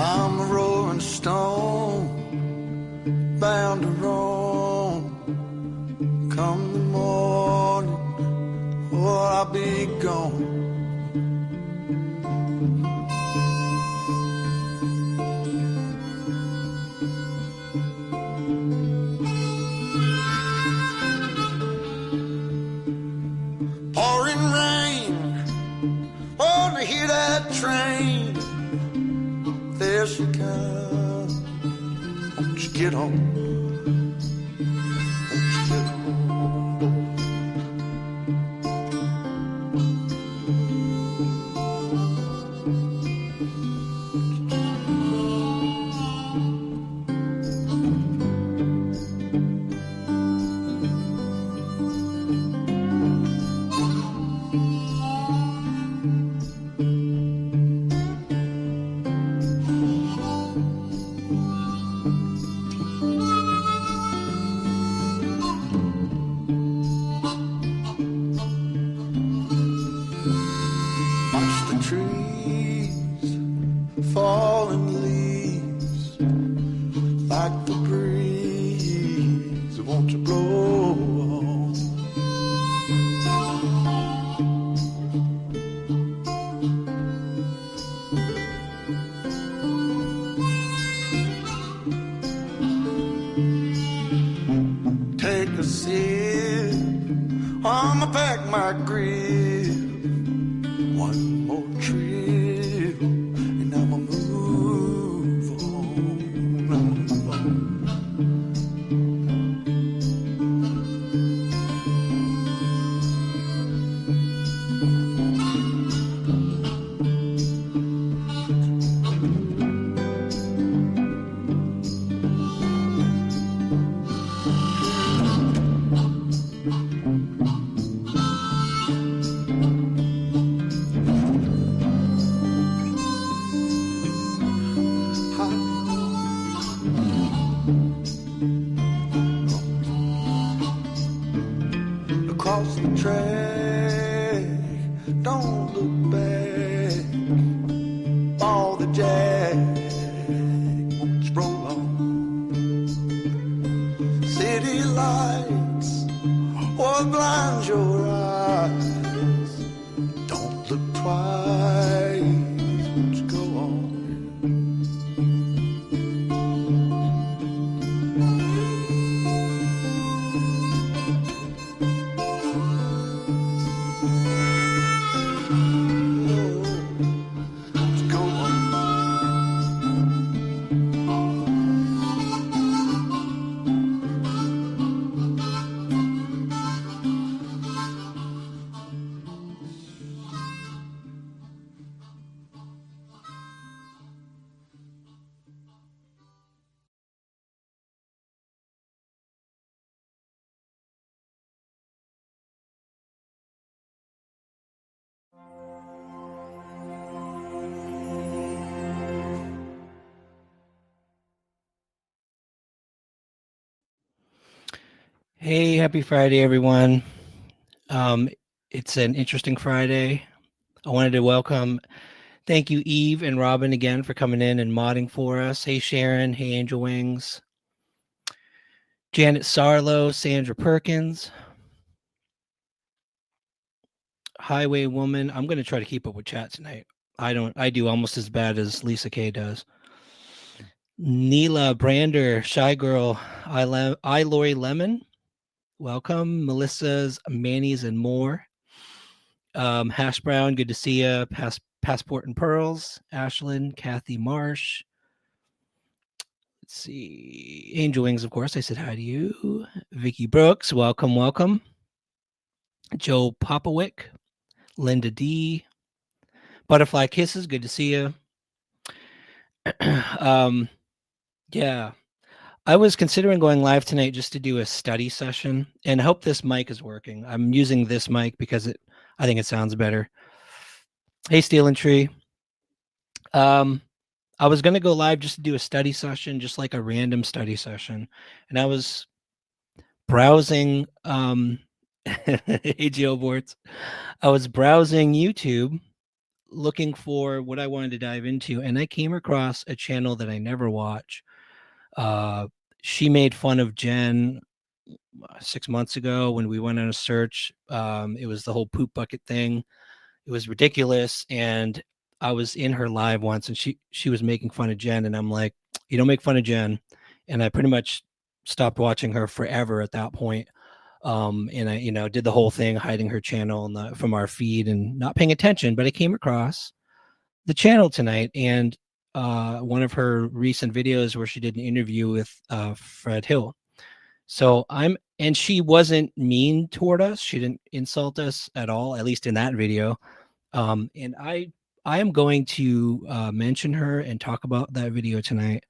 I'm a rolling stone, bound to roam. Come the morning, or I'll be gone. Pouring rain, wanna hear that train. There she comes, won't you get on? Won't you get on? Falling leaves like the breeze. Won't you blow on? Take a sip, I'ma pack my grip. One more trip, and I'ma move on. Across the track, don't look back. All the jack, won't you roll on? City lights, what blinds your eyes? Don't look twice, won't you go on? Hey, happy Friday, everyone. It's an interesting Friday. I wanted to welcome, thank you, Eve and Robin, again for coming in and modding for us. Hey, Sharon. Hey, Angel Wings. Janet Sarlo, Sandra Perkins. Highway Woman. I'm going to try to keep up with chat tonight. I do almost as bad as Lisa K does. Neela Brander, Shy Girl, I Lori Lemon. Welcome. Melissa's Manny's and more. Hash Brown, good to see you. Passport and Pearls, Ashlyn, Kathy Marsh. Let's see. Angel Wings, of course. I said hi to you. Vicky Brooks, welcome. Joe Popowick, Linda D. Butterfly Kisses, good to see you. Yeah. I was considering going live tonight just to do a study session, and I hope this mic is working. I'm using this mic because I think it sounds better. Hey, Steel and Tree. I was going to go live just to do a study session, just like a random study session. And I was browsing AGO boards. I was browsing YouTube looking for what I wanted to dive into, and I came across a channel that I never watch. She made fun of Jen 6 months ago when we went on a search. It was the whole poop bucket thing. It was ridiculous, and I was in her live once, and she was making fun of Jen, and I'm like, you don't make fun of Jen, and I pretty much stopped watching her forever at that point. And I, did the whole thing, hiding her channel from our feed and not paying attention. But I came across the channel tonight, and one of her recent videos where she did an interview with Fred Hill. So and she wasn't mean toward us. She didn't insult us at all, at least in that video. And I am going to mention her and talk about that video tonight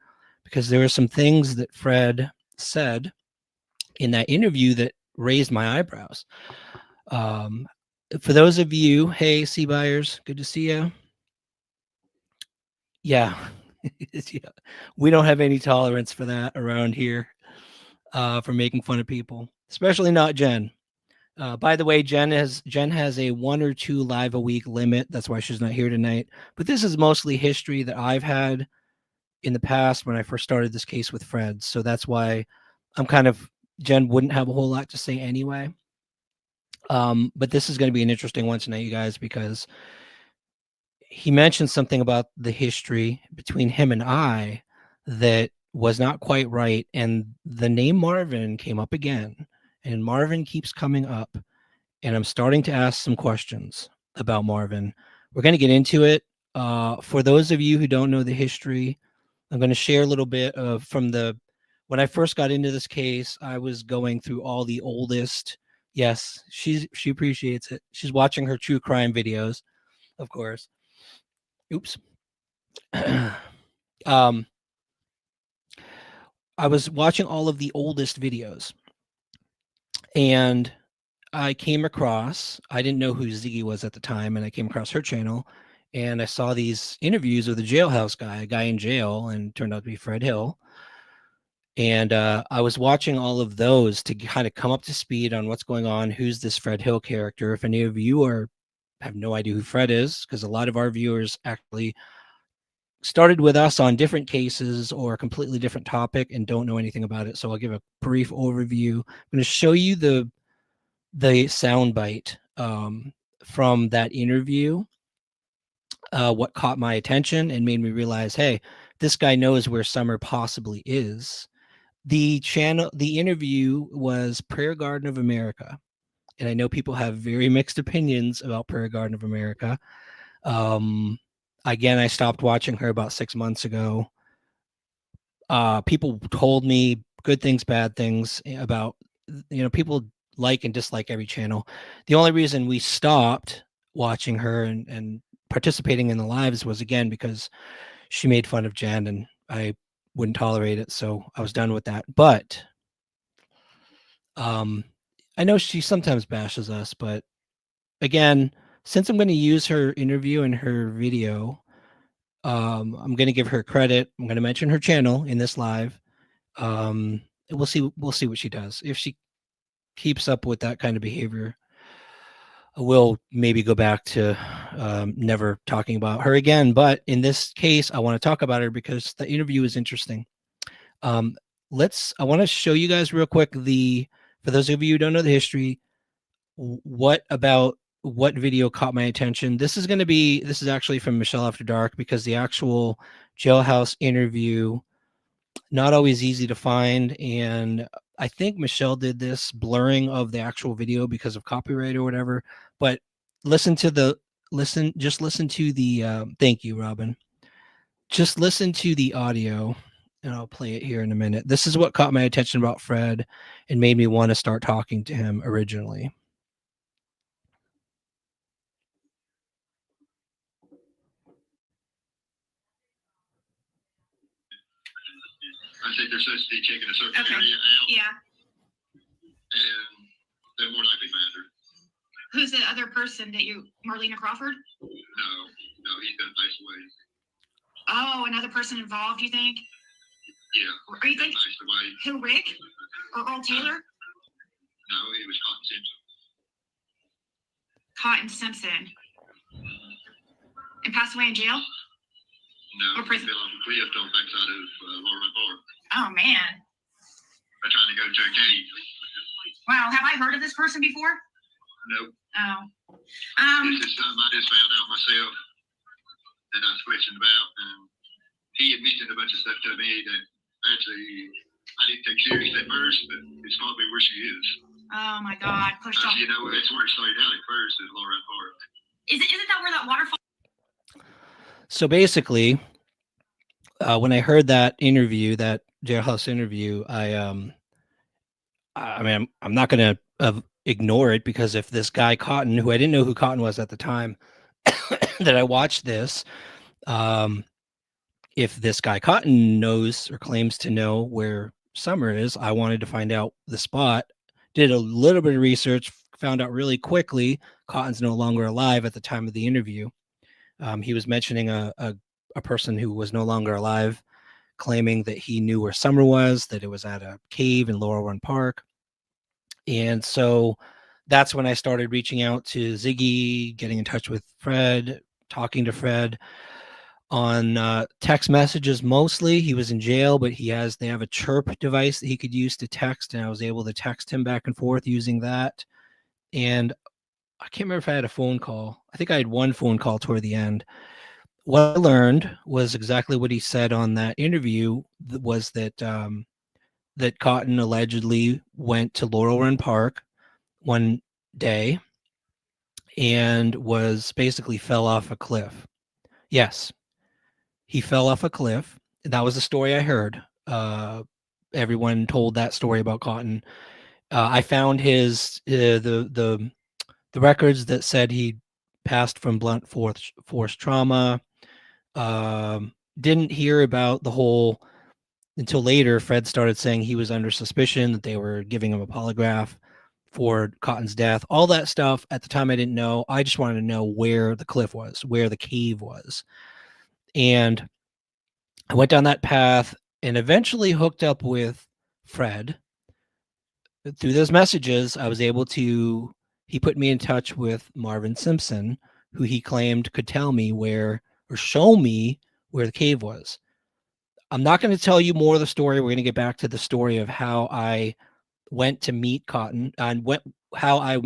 because there were some things that Fred said in that interview that raised my eyebrows. For those of you, hey, sea buyers, good to see you. Yeah. Yeah. We don't have any tolerance for that around here, for making fun of people, especially not Jen. By the way, Jen has a 1 or 2 live a week limit. That's why she's not here tonight. But this is mostly history that I've had in the past when I first started this case with Fred. So that's why Jen wouldn't have a whole lot to say anyway. But this is going to be an interesting one tonight, you guys, because he mentioned something about the history between him and I that was not quite right. And the name Marvin came up again, and Marvin keeps coming up. And I'm starting to ask some questions about Marvin. We're going to get into it. For those of you who don't know the history, I'm going to share a little bit of when I first got into this case. I was going through all the oldest. Yes, she appreciates it. She's watching her true crime videos, of course. Oops. I was watching all of the oldest videos, and I didn't know who Ziggy was at the time, and I came across her channel, and I saw these interviews with a jailhouse guy, a guy in jail, and it turned out to be Fred Hill. And I was watching all of those to kind of come up to speed on what's going on. Who's this Fred Hill character? If any of you have no idea who Fred is, because a lot of our viewers actually started with us on different cases or a completely different topic and don't know anything about it. So I'll give a brief overview. I'm going to show you the soundbite from that interview, what caught my attention and made me realize, hey, this guy knows where Summer possibly is. The interview was Prayer Garden of America. And I know people have very mixed opinions about Prayer Garden of America. Again, I stopped watching her about 6 months ago. People told me good things, bad things about, people like and dislike every channel. The only reason we stopped watching her and participating in the lives was, again, because she made fun of Jen and I wouldn't tolerate it. So I was done with that. But I know she sometimes bashes us, but again, since I'm going to use her interview and her video, I'm going to give her credit. I'm going to mention her channel in this live. We'll see what she does. If she keeps up with that kind of behavior, we'll maybe go back to never talking about her again. But in this case, I want to talk about her because the interview is interesting. I want to show you guys real quick for those of you who don't know the history, what video caught my attention. This is actually from Michelle After Dark, because the actual jailhouse interview, not always easy to find. And I think Michelle did this blurring of the actual video because of copyright or whatever. But listen to the thank you, Robin. Just listen to the audio, and I'll play it here in a minute. This is what caught my attention about Fred and made me want to start talking to him originally. said they're supposed to be checking a certain Okay. area out, Yeah. and they're more likely found her. Who's the other person that Marlena Crawford? No, he's been passed away. Oh, another person involved, you think? Yeah. Or you think? Passed away. Who, Rick? Or Earl Taylor? No, it was Cotton Simpson. Cotton Simpson. And passed away in jail? No, Or he prison? fell off a cliff on the backside of Laurel Run Park. Oh, man. They're trying to go to a cave. Wow, have I heard of this person before? Nope. Oh. This is something I just found out myself that I was questioned about, and he had mentioned a bunch of stuff to me that actually I didn't take serious at first, but it's probably where she is. Oh, my God. Pushed off. You know, that's where it started out at first, at Laurel Run Park. Isn't that where that waterfall? So basically, when I heard that interview, that jailhouse interview, I mean, I'm not going to ignore it, because if this guy Cotton, who I didn't know who Cotton was at the time that I watched this, if this guy Cotton knows or claims to know where Summer is, I wanted to find out the spot. Did a little bit of research, found out really quickly Cotton's no longer alive at the time of the interview. He was mentioning a person who was no longer alive, claiming that he knew where Summer was, that it was at a cave in Laurel Run Park. And so that's when I started reaching out to Ziggy, getting in touch with Fred, talking to Fred on text messages mostly. He was in jail, but they have a chirp device that he could use to text, and I was able to text him back and forth using that. And I can't remember if I had a phone call. I think I had one phone call toward the end. What I learned was exactly what he said on that interview, was that that Cotton allegedly went to Laurel Run Park one day and was basically fell off a cliff. Yes, he fell off a cliff. That was the story I heard. Everyone told that story about Cotton. I found his the records that said he passed from blunt force trauma. Didn't hear about the whole until later. Fred started saying he was under suspicion, that they were giving him a polygraph for Cotton's death. All that stuff at the time I didn't know. I just wanted to know where the cliff was, where the cave was. And I went down that path and eventually hooked up with Fred. Through those messages, I was able to, he put me in touch with Marvin Simpson, who he claimed could tell me where, or show me where the cave was. I'm not going to tell you more of the story. We're going to get back to the story of how I went to meet Cotton, and how I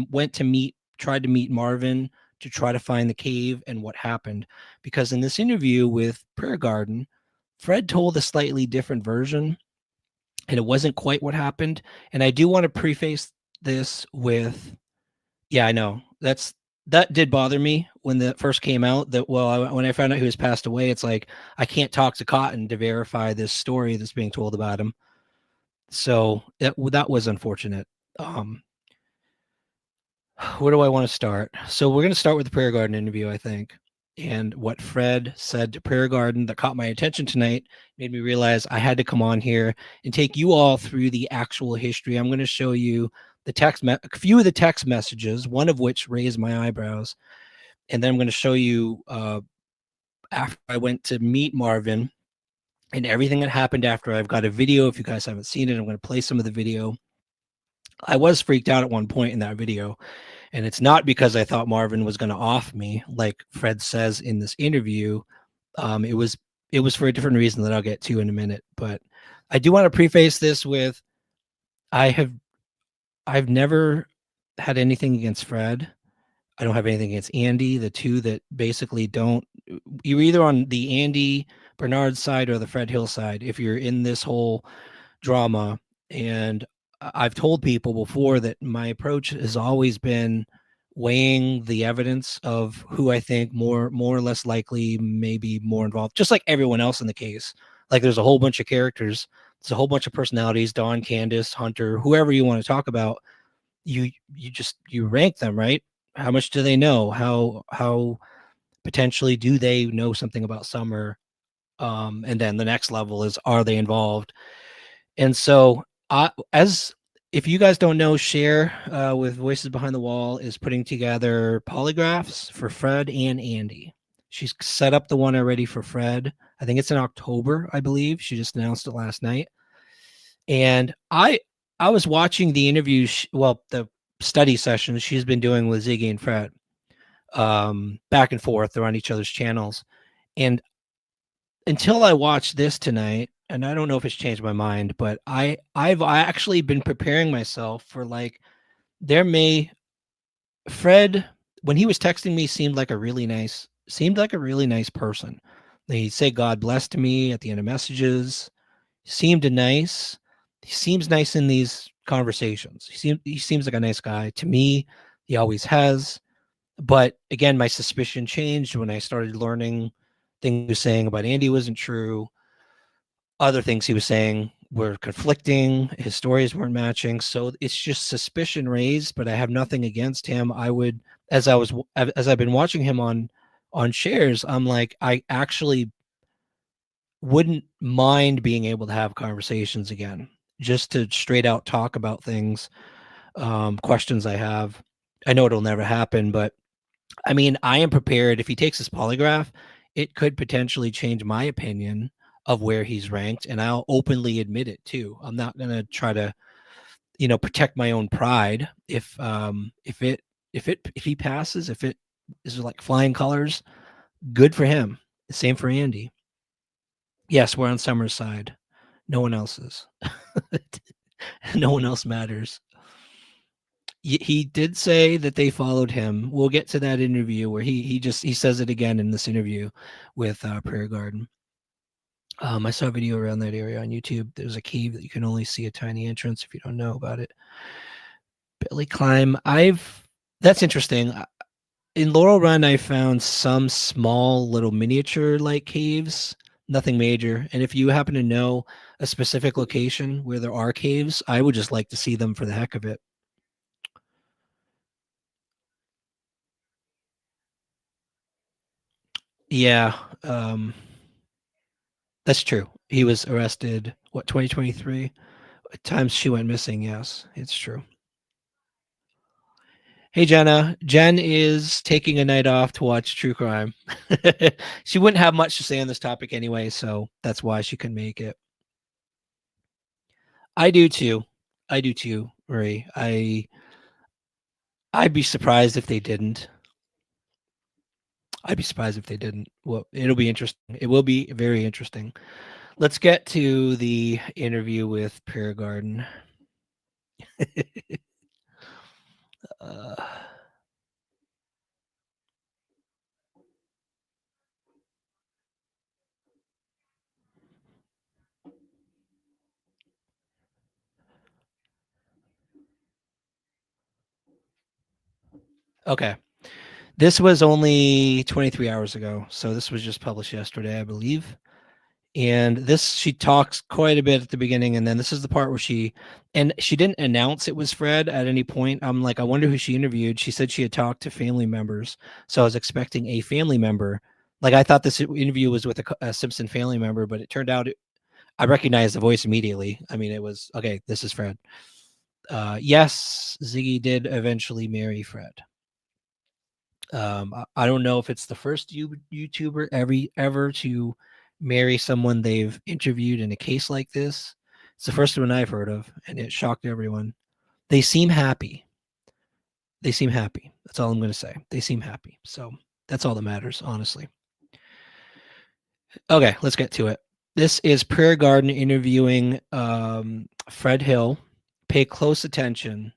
tried to meet Marvin to try to find the cave, and what happened. Because in this interview with Prayer Garden, Fred told a slightly different version, and it wasn't quite what happened. And I do want to preface this with, yeah, I know that did bother me when that first came out, that, when I found out he was passed away, it's like, I can't talk to Cotton to verify this story that's being told about him. So that was unfortunate. Where do I want to start? So we're going to start with the Prayer Garden interview, I think. And what Fred said to Prayer Garden that caught my attention tonight made me realize I had to come on here and take you all through the actual history. I'm going to show you a few of the text messages, one of which raised my eyebrows. And then I'm going to show you after I went to meet Marvin and everything that happened after. I've got a video. If you guys haven't seen it, I'm going to play some of the video. I was freaked out at one point in that video. And it's not because I thought Marvin was going to off me, like Fred says in this interview. It was for a different reason that I'll get to in a minute. But I do want to preface this with, I've never had anything against Fred. I don't have anything against Andy. The two that basically don't, you're either on the Andy Bernard side or the Fred Hill side if you're in this whole drama. And I've told people before that my approach has always been weighing the evidence of who I think more or less likely, maybe more involved, just like everyone else in the case. Like, there's a whole bunch of characters, there's a whole bunch of personalities, Dawn, Candace, Hunter, whoever you want to talk about, you rank them, right? How much do they know? How potentially do they know something about Summer? And then the next level is, are they involved? And so, if you guys don't know, Cher with Voices Behind the Wall is putting together polygraphs for Fred and Andy. She's set up the one already for Fred. I think it's in October, I believe. She just announced it last night. And I was watching the interview, the study sessions she's been doing with Ziggy and Fred, back and forth. They're on each other's channels. And until I watched this tonight, and I don't know if it's changed my mind, but I've actually been preparing myself for like Fred, when he was texting me, seemed like a really nice person. He'd say God bless to me at the end of messages. Seemed nice. He seems nice in these conversations. He seems like a nice guy to me. He always has. But again, my suspicion changed when I started learning things he was saying about Andy wasn't true. Other things he was saying were conflicting. His stories weren't matching. So it's just suspicion raised, but I have nothing against him. I would, as I've been watching him on Shares, I'm like, I actually wouldn't mind being able to have conversations again, just to straight out talk about things, questions I have. I know it'll never happen, but I mean, I am prepared. If he takes his polygraph, it could potentially change my opinion of where he's ranked, and I'll openly admit it too. I'm not going to try to, protect my own pride. If he passes, if it is like flying colors, good for him. Same for Andy. Yes, we're on Summer's side. No one else's. No one else matters. He did say that they followed him. We'll get to that interview where he says it again in this interview with Prayer Garden. I saw a video around that area on YouTube. There's a cave that you can only see a tiny entrance if you don't know about it. Billy Climb. That's interesting. In Laurel Run, I found some small little miniature like caves, nothing major. And if you happen to know a specific location where there are caves, I would just like to see them for the heck of it. Yeah, that's true. He was arrested, 2023? At times she went missing, yes, it's true. Hey, Jenna. Jen is taking a night off to watch true crime. She wouldn't have much to say on this topic anyway, so that's why she couldn't make it. I do too, Marie. I'd be surprised if they didn't. Well, it'll be interesting. It will be very interesting. Let's get to the interview with Prayer Garden. Okay. This was only 23 hours ago, so this was just published yesterday, I believe. And she talks quite a bit at the beginning, and then this is the part where she didn't announce it was Fred at any point. I'm like, I wonder who she interviewed. She said she had talked to family members, so I was expecting a family member. Like, I thought this interview was with a Simpson family member, but it turned out I recognized the voice immediately. I mean, it was, okay, this is Fred. Yes, Ziggy did eventually marry Fred. I don't know if it's the first YouTuber ever to marry someone they've interviewed in a case like this. It's the first one I've heard of, and it shocked everyone. They seem happy. That's all I'm going to say. They seem happy. So that's all that matters, honestly. Okay, let's get to it. This is Prayer Garden interviewing Fred Hill. Pay close attention.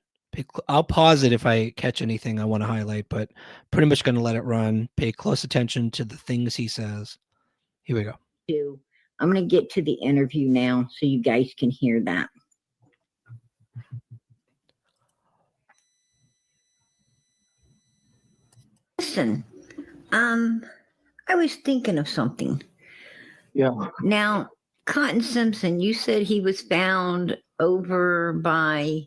I'll pause it if I catch anything I want to highlight, but pretty much going to let it run. Pay close attention to the things he says. Here we go. I'm going to get to the interview now so you guys can hear that. Listen, I was thinking of something. Yeah. Now, Cotton Simpson, you said he was found over by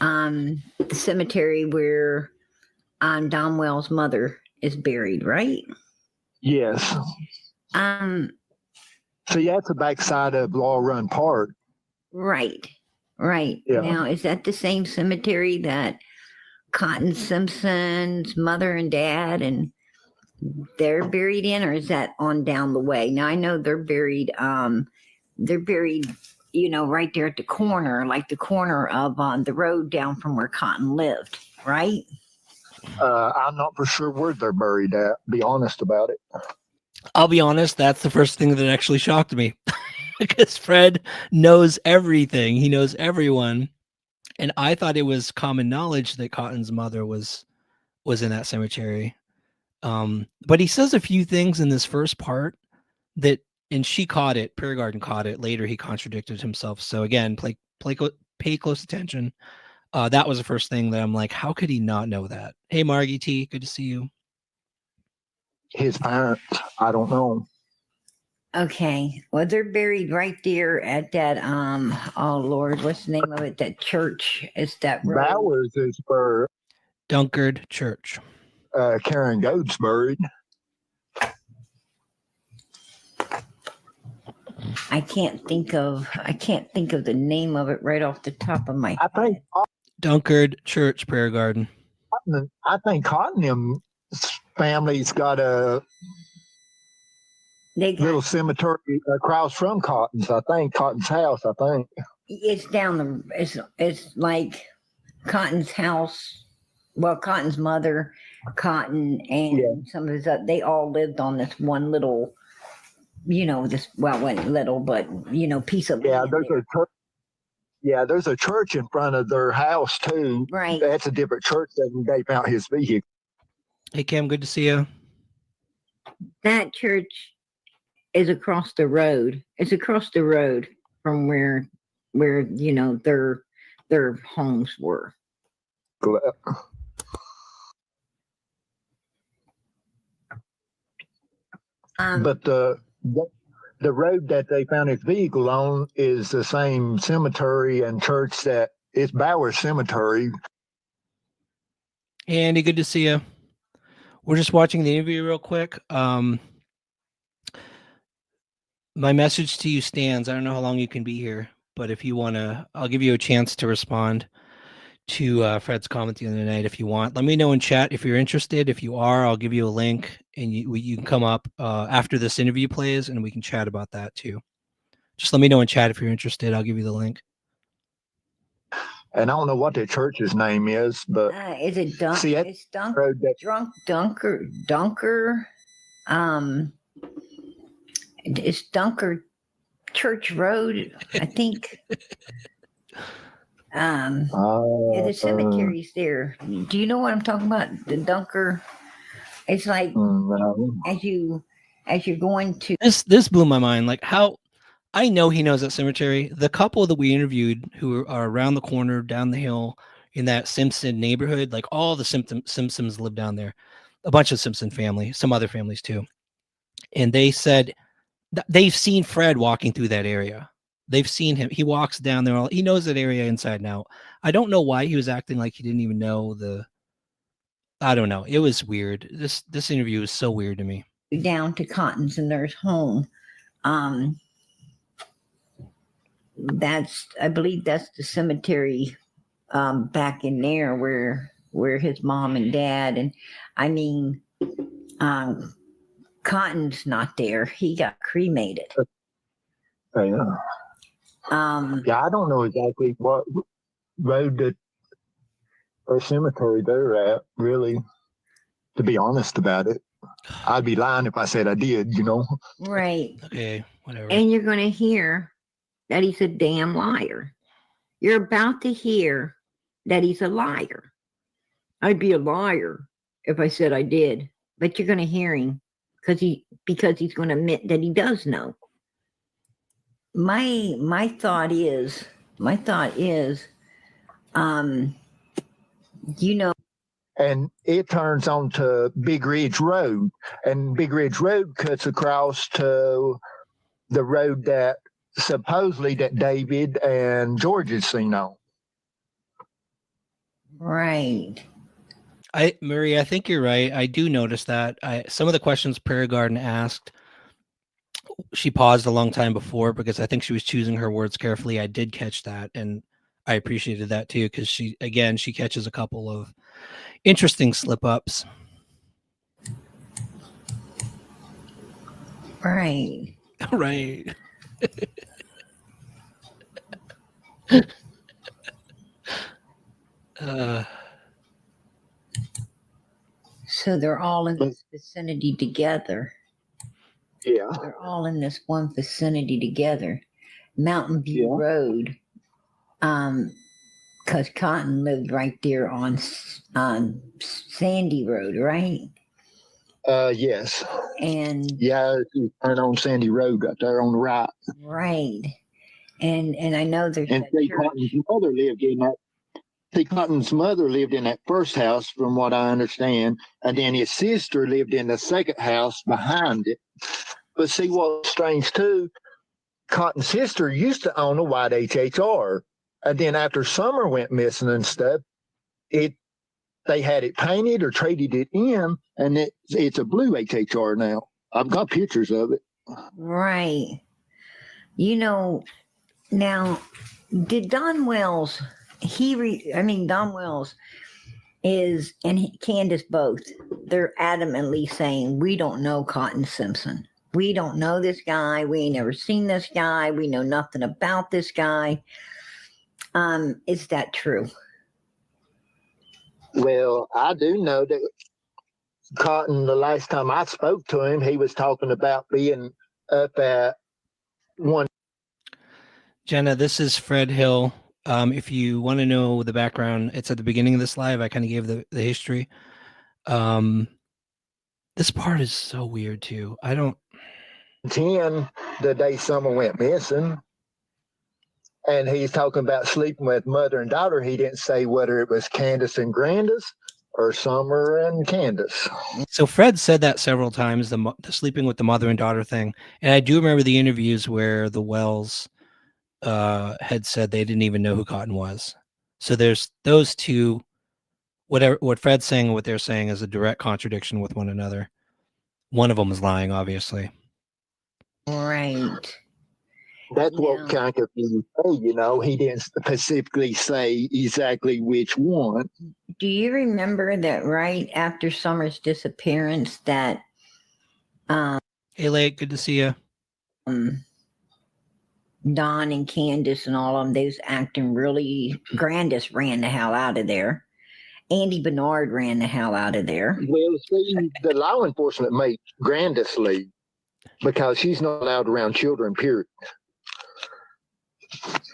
the cemetery where Domwell's mother is buried, right? Yes. So yeah, it's the backside of Laurel Run Park. Right. Right. Yeah. Now, is that the same cemetery that Cotton Simpson's mother and dad and they're buried in, or is that on down the way? Now I know they're buried, right there at the corner, like the corner of the road down from where Cotton lived, right? I'm not for sure where they're buried at. Be honest about it. I'll be honest, that's the first thing that actually shocked me. Because Fred knows everything. He knows everyone. And I thought it was common knowledge that Cotton's mother was in that cemetery. But he says a few things in this first part that, and she caught it, Prairie Garden caught it. Later he contradicted himself. So again, pay close attention. That was the first thing that I'm like, how could he not know that? Hey, Margie T, good to see you. His parents, I don't know. Okay. Well, they're buried right there at that, oh Lord, what's the name of it? That church. It's that road. Bowers is buried. Dunkard Church. Karen Goat's buried. I can't think of the name of it right off the top of my I think Dunkard Church, Prairie Garden. Cottonham's family's got a They got, little cemetery across from Cotton's. I think Cotton's house. I think it's down the. It's like Cotton's house. Well, Cotton's mother, Cotton, and some of his. They all lived on this one little. This wasn't little, but piece of land there's there. a church. Yeah, there's a church in front of their house too. Right. That's a different church than they found his vehicle. Hey, Cam, good to see you. That church is across the road. It's across the road from where their homes were. But the road that they found his vehicle on is the same cemetery and church that it's Bowers Cemetery. Andy, good to see you. We're just watching the interview real quick. My message to you stands. I don't know how long you can be here, but if you want to, I'll give you a chance to respond to Fred's comment the other night if you want. Let me know in chat if you're interested. If you are, I'll give you a link and you can come up after this interview plays and we can chat about that too. Just let me know in chat if you're interested. I'll give you the link. And I don't know what the church's name is, but Is it Dunk? see, It's Dunk. road that Dunker. It's Dunker Church Road, I think. The cemetery's there. Do you know what I'm talking about? The Dunker. It's like no. as you're going to. This blew my mind. Like how I know he knows that cemetery. The couple that we interviewed who are around the corner, down the hill in that Simpson neighborhood, like all the Simpsons live down there. A bunch of Simpson family, some other families too. And they said they've seen Fred walking through that area. They've seen him. He walks down there. He knows that area inside and out. I don't know why he was acting like he didn't even know I don't know. It was weird. This interview was so weird to me. Down to Cotton's and there's home. I believe that's the cemetery back in there where his mom and dad and Cotton's not there. He got cremated. Yeah. I don't know exactly what road that or cemetery they're at, really, to be honest about it. I'd be lying if I said I did, Right. Okay, whatever. And you're going to hear that he's a damn liar. You're about to hear that he's a liar. I'd be a liar if I said I did, but you're going to hear him because he's going to admit that he does know. My thought is, And it turns onto Big Ridge Road, and Big Ridge Road cuts across to the road that supposedly that David and George had seen on. Right. Marie, I think you're right. I do notice that. Some of the questions Prairie Garden asked, she paused a long time before because I think she was choosing her words carefully. I did catch that, and I appreciated that too, because she catches a couple of interesting slip ups. Right. Right. So they're all in this vicinity together. Yeah. They're all in this one vicinity together. Mountain View Road. Because Cotton lived right there on Sandy Road, right? Yes. And yeah, you turn on Sandy Road right there on the right. Right. And I know there's And that see, church. Cotton's mother lived in that. See, Cotton's mother lived in that first house, from what I understand, and then his sister lived in the second house behind it. But see, what's strange too, Cotton's sister used to own a white HHR, and then after Summer went missing and stuff, they had it painted or traded it in, and it's a blue HHR now. I've got pictures of it. Right. You know, now, did Don Wells, Don Wells is, and Candace both, they're adamantly saying, we don't know Cotton Simpson. We don't know this guy. We ain't never seen this guy. We know nothing about this guy. Is that true? Well, I do know that Cotton, the last time I spoke to him, he was talking about being up at one. Jenna, this is Fred Hill. If you want to know the background, it's at the beginning of this live. I kind of gave the history. This part is so weird too. I don't. 10, the day Summer went missing. And he's talking about sleeping with mother and daughter. He didn't say whether it was Candace and Grandis or Summer and Candace. So Fred said that several times, the sleeping with the mother and daughter thing. And I do remember the interviews where the Wells had said they didn't even know who Cotton was. So there's those two. What Fred's saying and what they're saying is a direct contradiction with one another. One of them is lying, obviously. Right. That's what kind of you say, he didn't specifically say exactly which one. Do you remember that right after Summer's disappearance that Hey, Lake, good to see you. Don and Candace and all of them, they was acting really. Grandis ran the hell out of there. Andy Bernard ran the hell out of there. Well, see, the law enforcement made Grandis leave because she's not allowed around children, period.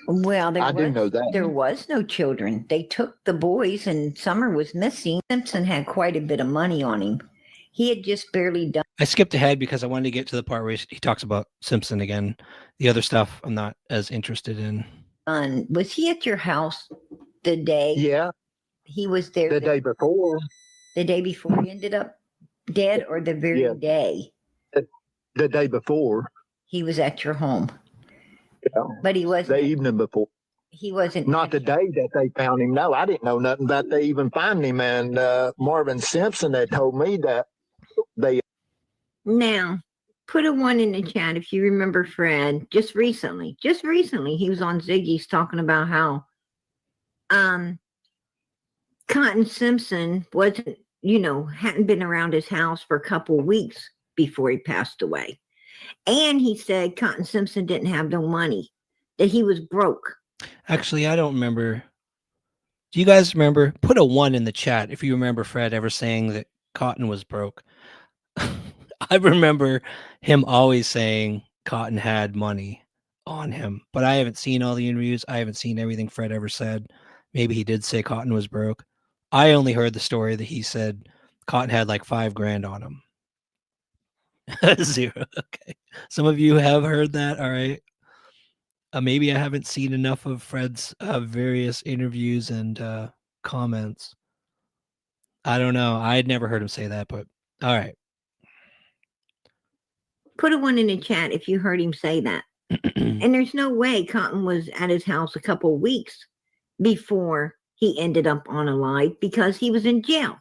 Well, I do know that. There was no children. They took the boys and Summer was missing. Simpson had quite a bit of money on him. He had just barely done. I skipped ahead because I wanted to get to the part where he talks about Simpson again. The other stuff I'm not as interested in. Was he at your house the day? Yeah. He was there the day before. The day before he ended up dead, or the very day? The day before. He was at your home. Yeah. But he wasn't. The evening before. He wasn't. Not the day that they found him. No, I didn't know nothing about they even find him. And Marvin Simpson had told me that they. Now, put a 1 in the chat if you remember Fred. Just recently, he was on Ziggy's talking about how Cotton Simpson wasn't, hadn't been around his house for a couple of weeks before he passed away. And he said Cotton Simpson didn't have no money, that he was broke. Actually, I don't remember. Do you guys remember? Put a 1 in the chat if you remember Fred ever saying that Cotton was broke. I remember him always saying Cotton had money on him, but I haven't seen all the interviews. I haven't seen everything Fred ever said. Maybe he did say Cotton was broke. I only heard the story that he said Cotton had like $5,000 on him. 0. Okay. Some of you have heard that. All right. Maybe I haven't seen enough of Fred's various interviews and comments. I don't know. I had never heard him say that, but all right. Put a 1 in the chat if you heard him say that. And there's no way Cotton was at his house a couple of weeks before he ended up on Alive, because he was in jail.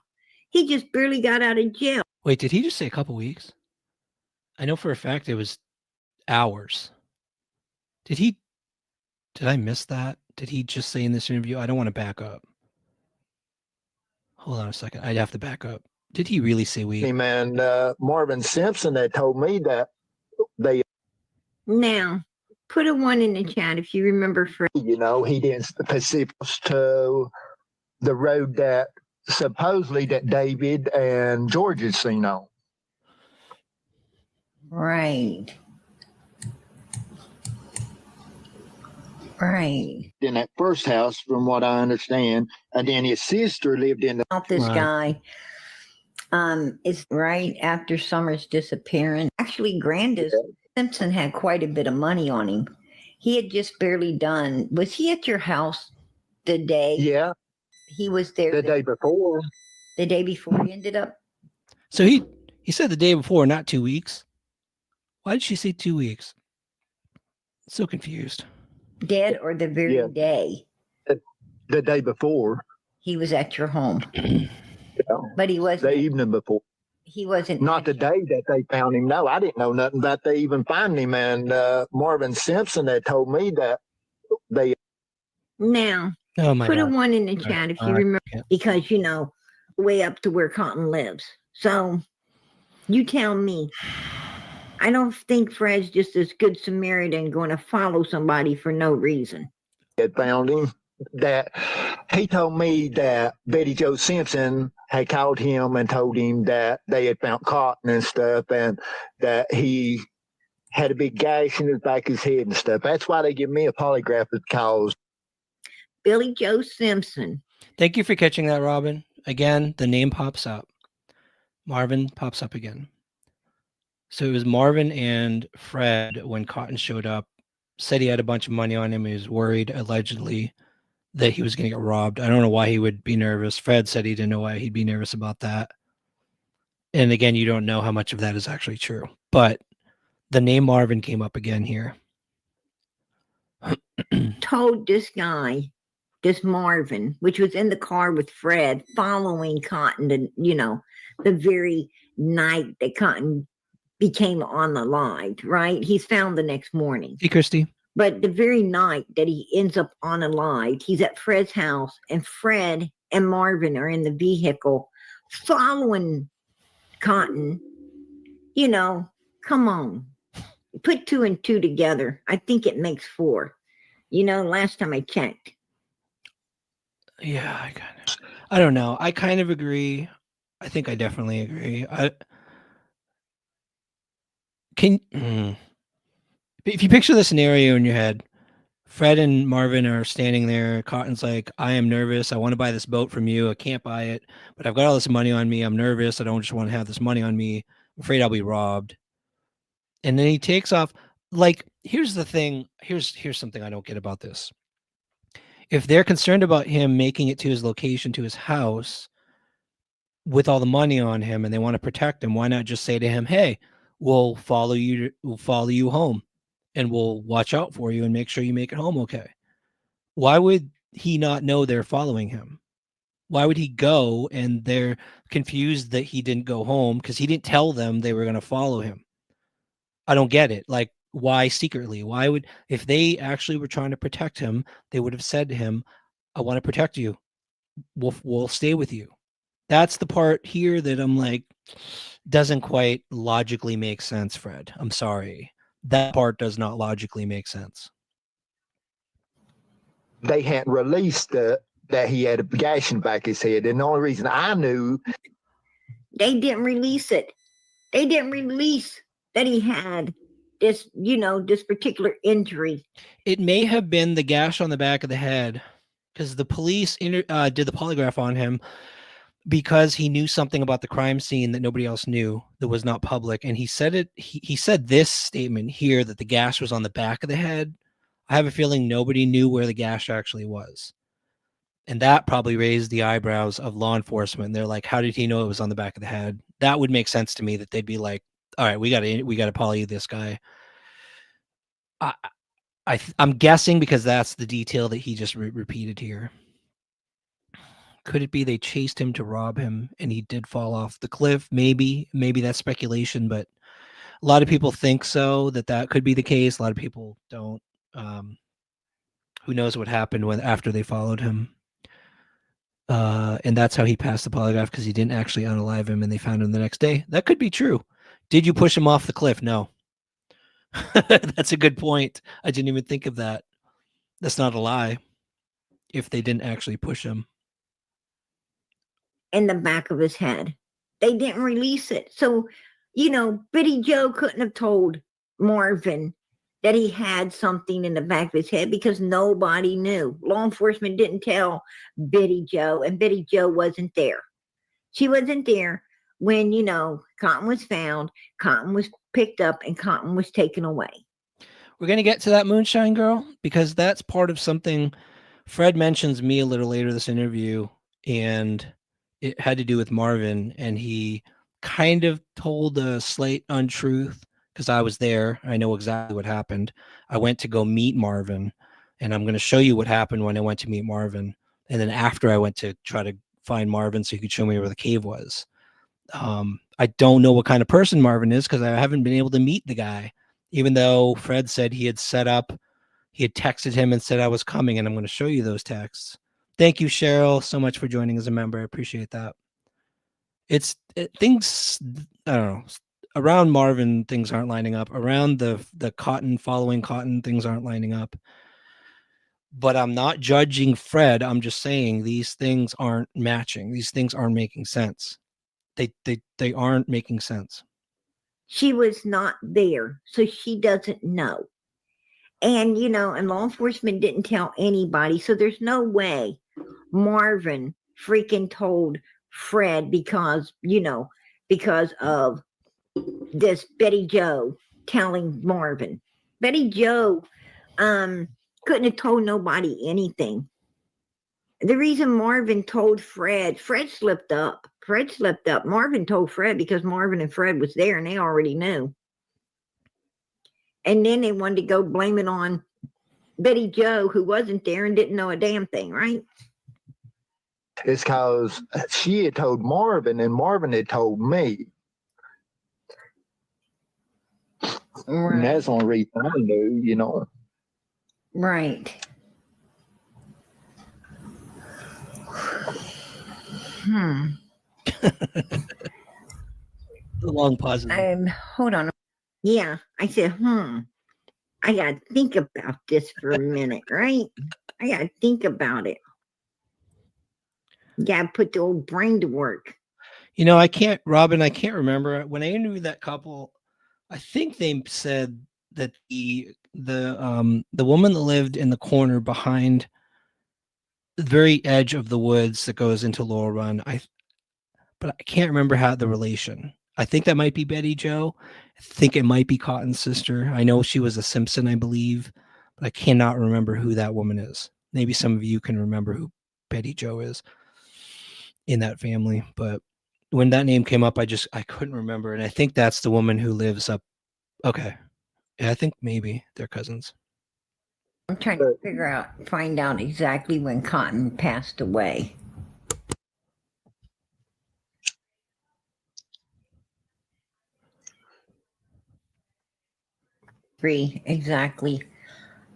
He just barely got out of jail. Wait, did he just say a couple weeks? I know for a fact it was hours. Did I miss that? Did he just say in this interview? I don't want to back up. Hold on a second. I'd have to back up. Did he really say week? And Marvin Simpson, they told me that they, Now, put a 1 in the chat if you remember Fred. he didn't proceed to the road that supposedly that David and George had seen on. Right. Right. In that first house, from what I understand, and then his sister lived in the. This Right. guy is right after Summer's disappearance. Actually, Grandis Simpson had quite a bit of money on him. He had just barely done. Was he at your house the day? Yeah, He was there the day before. The day before he ended up. So he said the day before, not 2 weeks. Why did she say 2 weeks? So confused. Dead or the very day? The day before. He was at your home. But he wasn't. The evening before. He wasn't. Not the day that they found him. No, I didn't know nothing about they even finding him. And Marvin Simpson had told me that they. Now, Oh my put God. a 1 in the chat if you remember, because way up to where Cotton lives. So you tell me. I don't think Fred's just this good Samaritan going to follow somebody for no reason. Had found him. That he told me that Betty Jo Simpson had called him and told him that they had found cotton and stuff, and that he had a big gash in his back of his head and stuff. That's why they give me a polygraph, because Billy Joe Simpson. Thank you for catching that, Robin. Again, the name pops up. Marvin pops up again. So it was Marvin and Fred when Cotton showed up, said he had a bunch of money on him. He was worried, allegedly, that he was going to get robbed. I don't know why he would be nervous. Fred said he didn't know why he'd be nervous about that. And again, you don't know how much of that is actually true. But the name Marvin came up again here. Told this guy, this Marvin, which was in the car with Fred, following Cotton, the very night that Cotton became unalived, right? He's found the next morning. Hey, Christy. But the very night that he ends up unalived, he's at Fred's house, and Fred and Marvin are in the vehicle following Cotton. Come on. Put 2 and 2 together. I think it makes 4. Last time I checked. Yeah, I don't know. I kind of agree. I think I definitely agree. If you picture the scenario in your head, Fred and Marvin are standing there. Cotton's like, I am nervous. I want to buy this boat from you. I can't buy it, but I've got all this money on me. I'm nervous. I don't just want to have this money on me. I'm afraid I'll be robbed. And then he takes off. Like, here's the thing. Here's something I don't get about this. If they're concerned about him making it to his location, to his house, with all the money on him, and they want to protect him, why not just say to him, hey, we'll follow you home, and we'll watch out for you and make sure you make it home okay? Why would he not know they're following him? Why would he go and they're confused that he didn't go home because he didn't tell them they were going to follow him? I don't get it. Like, why secretly? Why would, if they actually were trying to protect him, they would have said to him, I want to protect you. We'll stay with you. That's the part here that I'm like, doesn't quite logically make sense, Fred. I'm sorry. That part does not logically make sense. They hadn't released that he had a gash in the back of his head. And the only reason I knew. They didn't release it. They didn't release that he had this, this particular injury. It may have been the gash on the back of the head, because the police did the polygraph on him because he knew something about the crime scene that nobody else knew, that was not public. And he said it. He said this statement here, that the gash was on the back of the head. I have a feeling nobody knew where the gash actually was. And that probably raised the eyebrows of law enforcement. They're like, how did he know it was on the back of the head? That would make sense to me, that they'd be like, all right, we got to poly this guy. I'm guessing because that's the detail that he just repeated here. Could it be they chased him to rob him and he did fall off the cliff? Maybe that's speculation, but A lot of people think so, that could be the case. A lot of people don't. Who knows what happened after they followed him. And that's how he passed the polygraph, because he didn't actually unalive him and they found him the next day. That could be true. Did you push him off the cliff? No. That's a good point. I didn't even think of that. That's not a lie. If they didn't actually push him. In the back of his head. They didn't release it. So, you know, Bitty Joe couldn't have told Marvin that he had something in the back of his head because nobody knew. Law enforcement didn't tell Bitty Joe, and Bitty Joe wasn't there. She wasn't there when, you know, Cotton was found, Cotton was picked up, and Cotton was taken away. We're going to get to that Moonshine Girl, because that's part of something Fred mentions me a little later this interview, and it had to do with Marvin, and he kind of told a slight untruth, because I was there. I know exactly what happened. I went to go meet Marvin, and I'm going to show you what happened when I went to meet Marvin. And then after I went to try to find Marvin so he could show me where the cave was. I don't know what kind of person Marvin is, because I haven't been able to meet the guy, even though Fred said he had texted him and said I was coming, and I'm going to show you those texts. Thank you, Cheryl, so much for joining as a member. I appreciate that. Things, I don't know, around Marvin, things aren't lining up. Around the Cotton, following Cotton, things aren't lining up. But I'm not judging Fred. I'm just saying these things aren't matching. These things aren't making sense. They aren't making sense. She was not there, so she doesn't know. And, you know, and law enforcement didn't tell anybody, so there's no way Marvin freaking told Fred because of this Betty Joe telling Marvin. Betty Joe couldn't have told nobody anything. The reason Marvin told Fred slipped up. Marvin told Fred because Marvin and Fred was there and they already knew. And then they wanted to go blame it on Betty Joe, who wasn't there and didn't know a damn thing, right? It's because she had told Marvin and Marvin had told me. Right. And that's the only reason I knew, you know. Right. The long pause. Hold on. Yeah, I said, I gotta think about this for a minute, right? I gotta think about it. You gotta put the old brain to work. You know, Robin, I can't remember. When I interviewed that couple, I think they said that the woman that lived in the corner behind the very edge of the woods that goes into Laurel Run, but I can't remember how the relation. I think that might be Betty Joe. I think it might be Cotton's sister. I know she was a Simpson, I believe, but I cannot remember who that woman is. Maybe some of you can remember who Betty Joe is in that family. But when that name came up, I couldn't remember. And I think that's the woman who lives up. Okay. Yeah, I think maybe they're cousins. I'm trying to find out exactly when Cotton passed away. Exactly.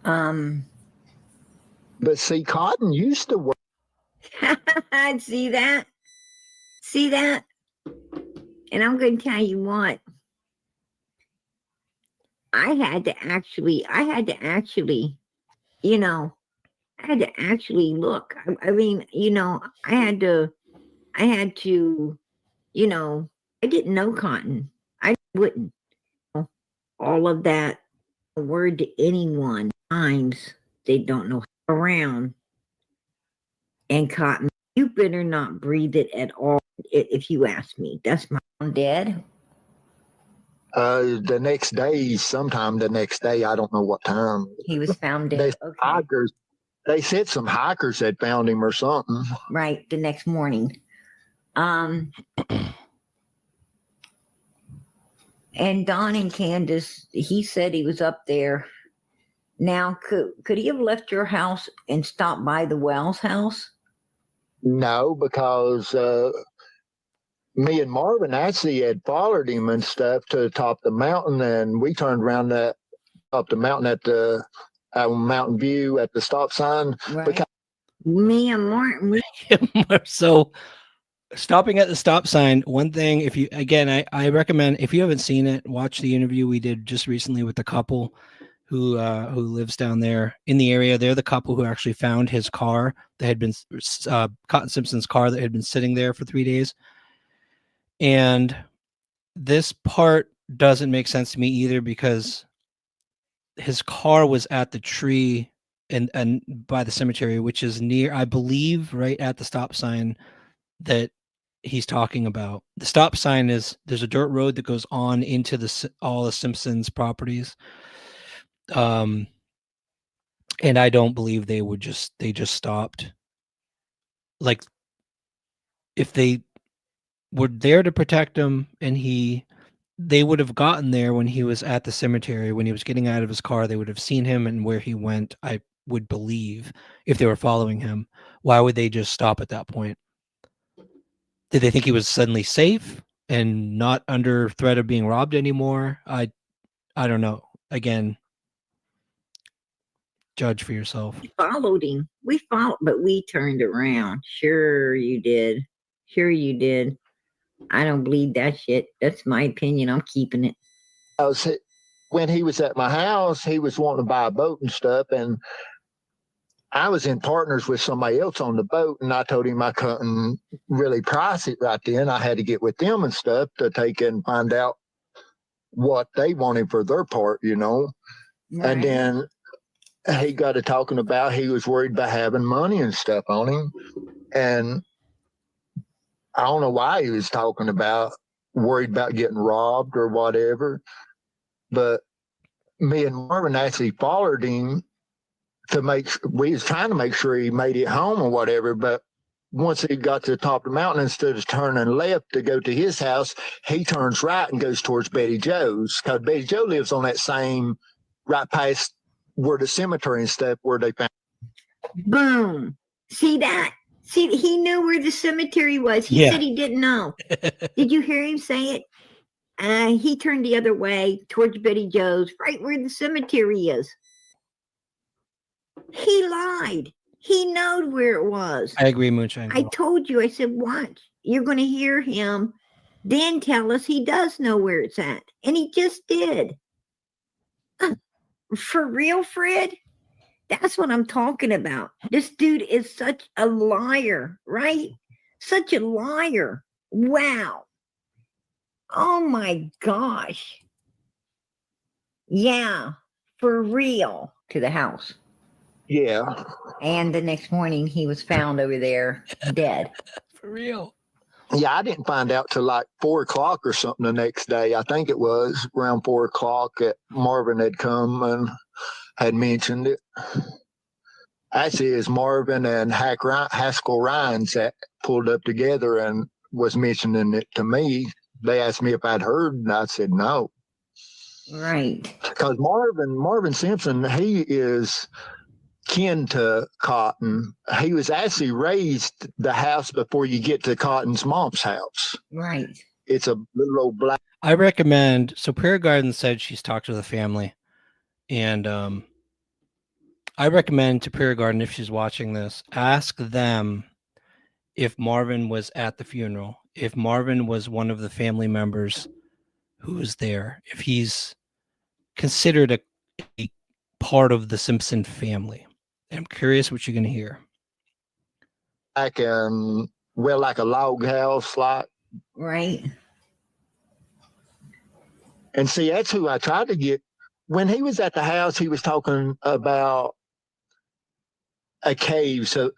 But see, Cotton used to work. See that? And I'm going to tell you what. I had to actually, look. I mean, I didn't know Cotton. I wouldn't. All of that word to anyone. Times they don't know how around. And Cotton, you better not breathe it at all. If you ask me, that's my mom dead. Sometime the next day, I don't know what time. He was found dead. They said some hikers had found him or something. Right, the next morning. And Don and Candace, he said he was up there. Now, could he have left your house and stopped by the Wells house? No, because me and Marvin actually had followed him and stuff to the top of the mountain, and we turned around that up the mountain at the Mountain View at the stop sign. Right. Me and Martin. So stopping at the stop sign, one thing, if you, again, I recommend, if you haven't seen it, watch the interview we did just recently with the couple who lives down there in the area. They're the couple who actually found his car that had been Cotton Simpson's car that had been sitting there for 3 days. And this part doesn't make sense to me either, because his car was at the tree and by the cemetery, which is near, I believe, right at the stop sign that he's talking about. The stop sign is, there's a dirt road that goes on into all the Simpsons properties. And I don't believe they just stopped. Like, if they were there to protect him and they would have gotten there when he was at the cemetery, when he was getting out of his car, they would have seen him and where he went, I would believe, if they were following him. Why would they just stop at that point? Did they think he was suddenly safe and not under threat of being robbed anymore? I don't know. Again, judge for yourself. We followed him. But we turned around. Sure you did. I don't believe that shit. That's my opinion. I'm keeping it. When he was at my house, he was wanting to buy a boat and stuff, and I was in partners with somebody else on the boat, and I told him I couldn't really price it right then. I had to get with them and stuff to take and find out what they wanted for their part, you know. Right. And then he got to talking about he was worried about having money and stuff on him, and I don't know why he was talking about worried about getting robbed or whatever, but me and Marvin actually followed him we was trying to make sure he made it home or whatever, but once he got to the top of the mountain, instead of turning left to go to his house, he turns right and goes towards Betty Joe's, because Betty Joe lives on that same, right past where the cemetery and stuff where they found. Boom. See that? See, he knew where the cemetery was. He said he didn't know. Did you hear him say it? He turned the other way towards Betty Joe's, right where the cemetery is. He lied. He knowed where it was. I agree, Moonshine. I told you. I said, watch. You're going to hear him then tell us he does know where it's at. And he just did. For real, Fred? That's what I'm talking about. This dude is such a liar, right? Such a liar. Wow. Oh my gosh. Yeah, for real. To the house. Yeah. And the next morning he was found over there dead. For real. Yeah, I didn't find out till like 4 o'clock or something the next day. I think it was around 4 o'clock that Marvin had come and had mentioned it. Actually, it was Marvin and Haskell Rhines that pulled up together and was mentioning it to me. They asked me if I'd heard, and I said no. Right. Because Marvin Simpson, he is kin to Cotton. He was actually raised the house before you get to Cotton's mom's house. Right. It's a little old black. I recommend, so Prairie Garden said she's talked to the family, and I recommend to Prairie Garden, if she's watching this, ask them if Marvin was at the funeral, if Marvin was one of the family members who was there, if he's considered a part of the Simpson family. I'm curious what you're going to hear. Like like a log house, like. Right. And see, that's who I tried to get. When he was at the house, he was talking about a cave. So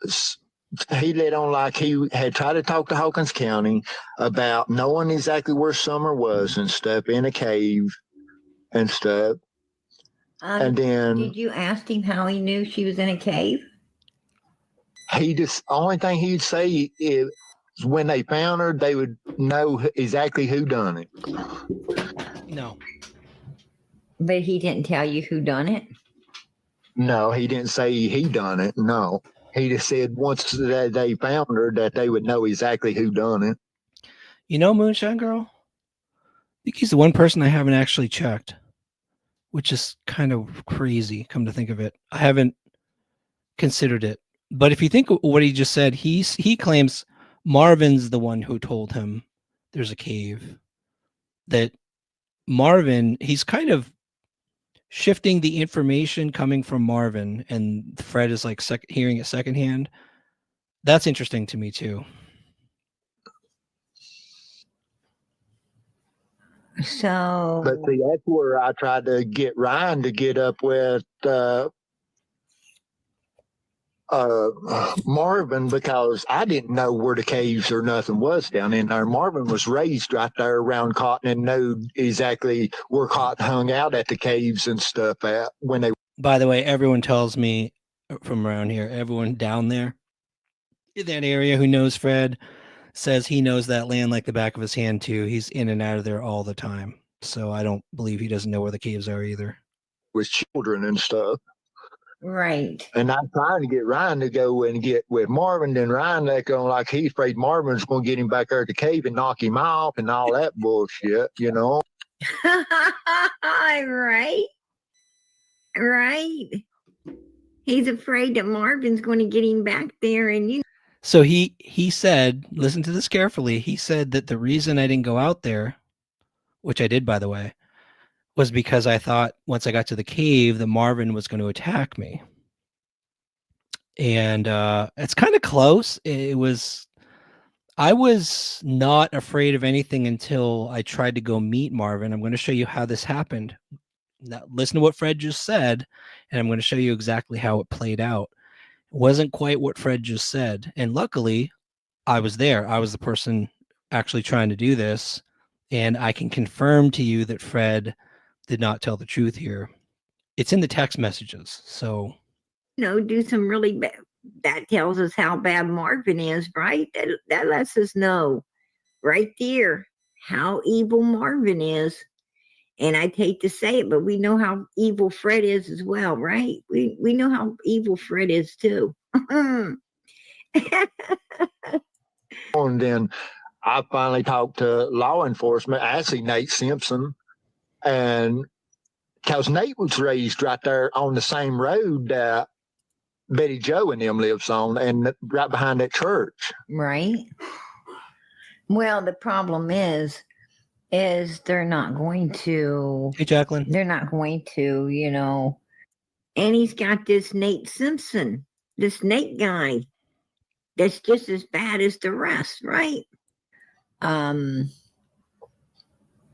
he let on like he had tried to talk to Hawkins County about knowing exactly where Summer was and stuff in a cave and stuff. And then, did you ask him how he knew she was in a cave? He just, only thing he'd say is when they found her, they would know exactly who done it. No. But he didn't tell you who done it? No, he didn't say he done it. No. He just said once they found her that they would know exactly who done it. You know, Moonshine Girl? I think he's the one person I haven't actually checked, which is kind of crazy, come to think of it. I haven't considered it. But if you think what he just said, he claims Marvin's the one who told him there's a cave. That Marvin, he's kind of shifting the information coming from Marvin, and Fred is like hearing it secondhand. That's interesting to me too. So, But see, that's where I tried to get Ryan to get up with Marvin, because I didn't know where the caves or nothing was down in there. Marvin was raised right there around Cotton and knew exactly where Cotton hung out at the caves and stuff at when they. By the way, everyone tells me from around here, everyone down there in that area who knows Fred says he knows that land like the back of his hand too. He's in and out of there all the time. So I don't believe he doesn't know where the caves are either. With children and stuff. right. And I'm trying to get Ryan to go and get with Marvin. Then Ryan going like he's afraid Marvin's going to get him back there at the cave and knock him off and all that bullshit, you know? Right. Right. He's afraid that Marvin's going to get him back there, and So he said, listen to this carefully. He said that the reason I didn't go out there, which I did, by the way, was because I thought once I got to the cave, that Marvin was going to attack me. And it's kind of close. I was not afraid of anything until I tried to go meet Marvin. I'm going to show you how this happened. Now, listen to what Fred just said, and I'm going to show you exactly how it played out. It wasn't quite what Fred just said. And luckily, I was there. I was the person actually trying to do this. And I can confirm to you that Fred did not tell the truth here. It's in the text messages. So, do some really bad. That tells us how bad Marvin is, right? That lets us know right there how evil Marvin is. And I'd hate to say it, but we know how evil Fred is as well, right? We know how evil Fred is too. And then I finally talked to law enforcement, actually Nate Simpson, and because Nate was raised right there on the same road that Betty Joe and them lives on, and right behind that church. Right. Well, the problem is they're not going to. hey, Jacqueline. They're not going to, And he's got this Nate Simpson, this Nate guy, that's just as bad as the rest, right?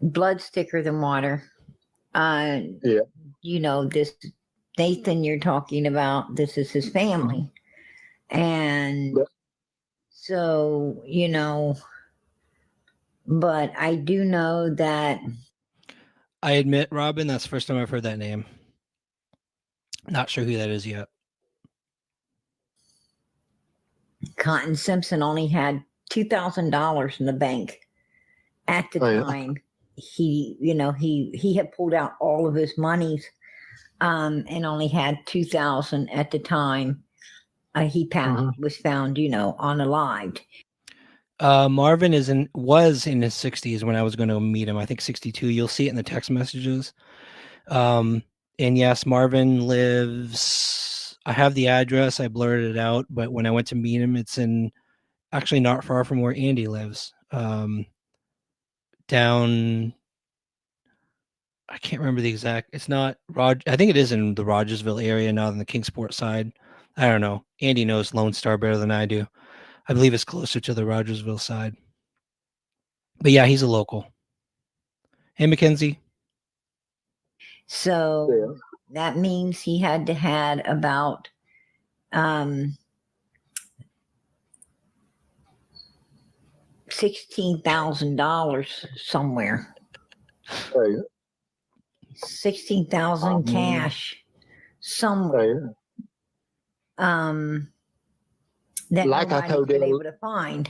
Blood's thicker than water. Yeah. This Nathan you're talking about, this is his family. And so, but I do know that. I admit, Robin, that's the first time I've heard that name. Not sure who that is yet. Cotton Simpson only had $2,000 in the bank at the time. He had pulled out all of his monies, and only had $2,000 at the time. He was found, unalived. Marvin was in his 60s when I was going to meet him. I think 62. You'll see it in the text messages. And yes, Marvin lives. I have the address. I blurred it out, but when I went to meet him, it's actually not far from where Andy lives. Down. I can't remember the exact. It's not Rod. I think it is in the Rogersville area, not on the Kingsport side. I don't know. Andy knows Lone Star better than I do. I believe it's closer to the Rogersville side. But yeah, he's a local. Hey, Mackenzie. So that means he had to had about $16,000 somewhere. 16,000 cash somewhere. That like I told been able to find.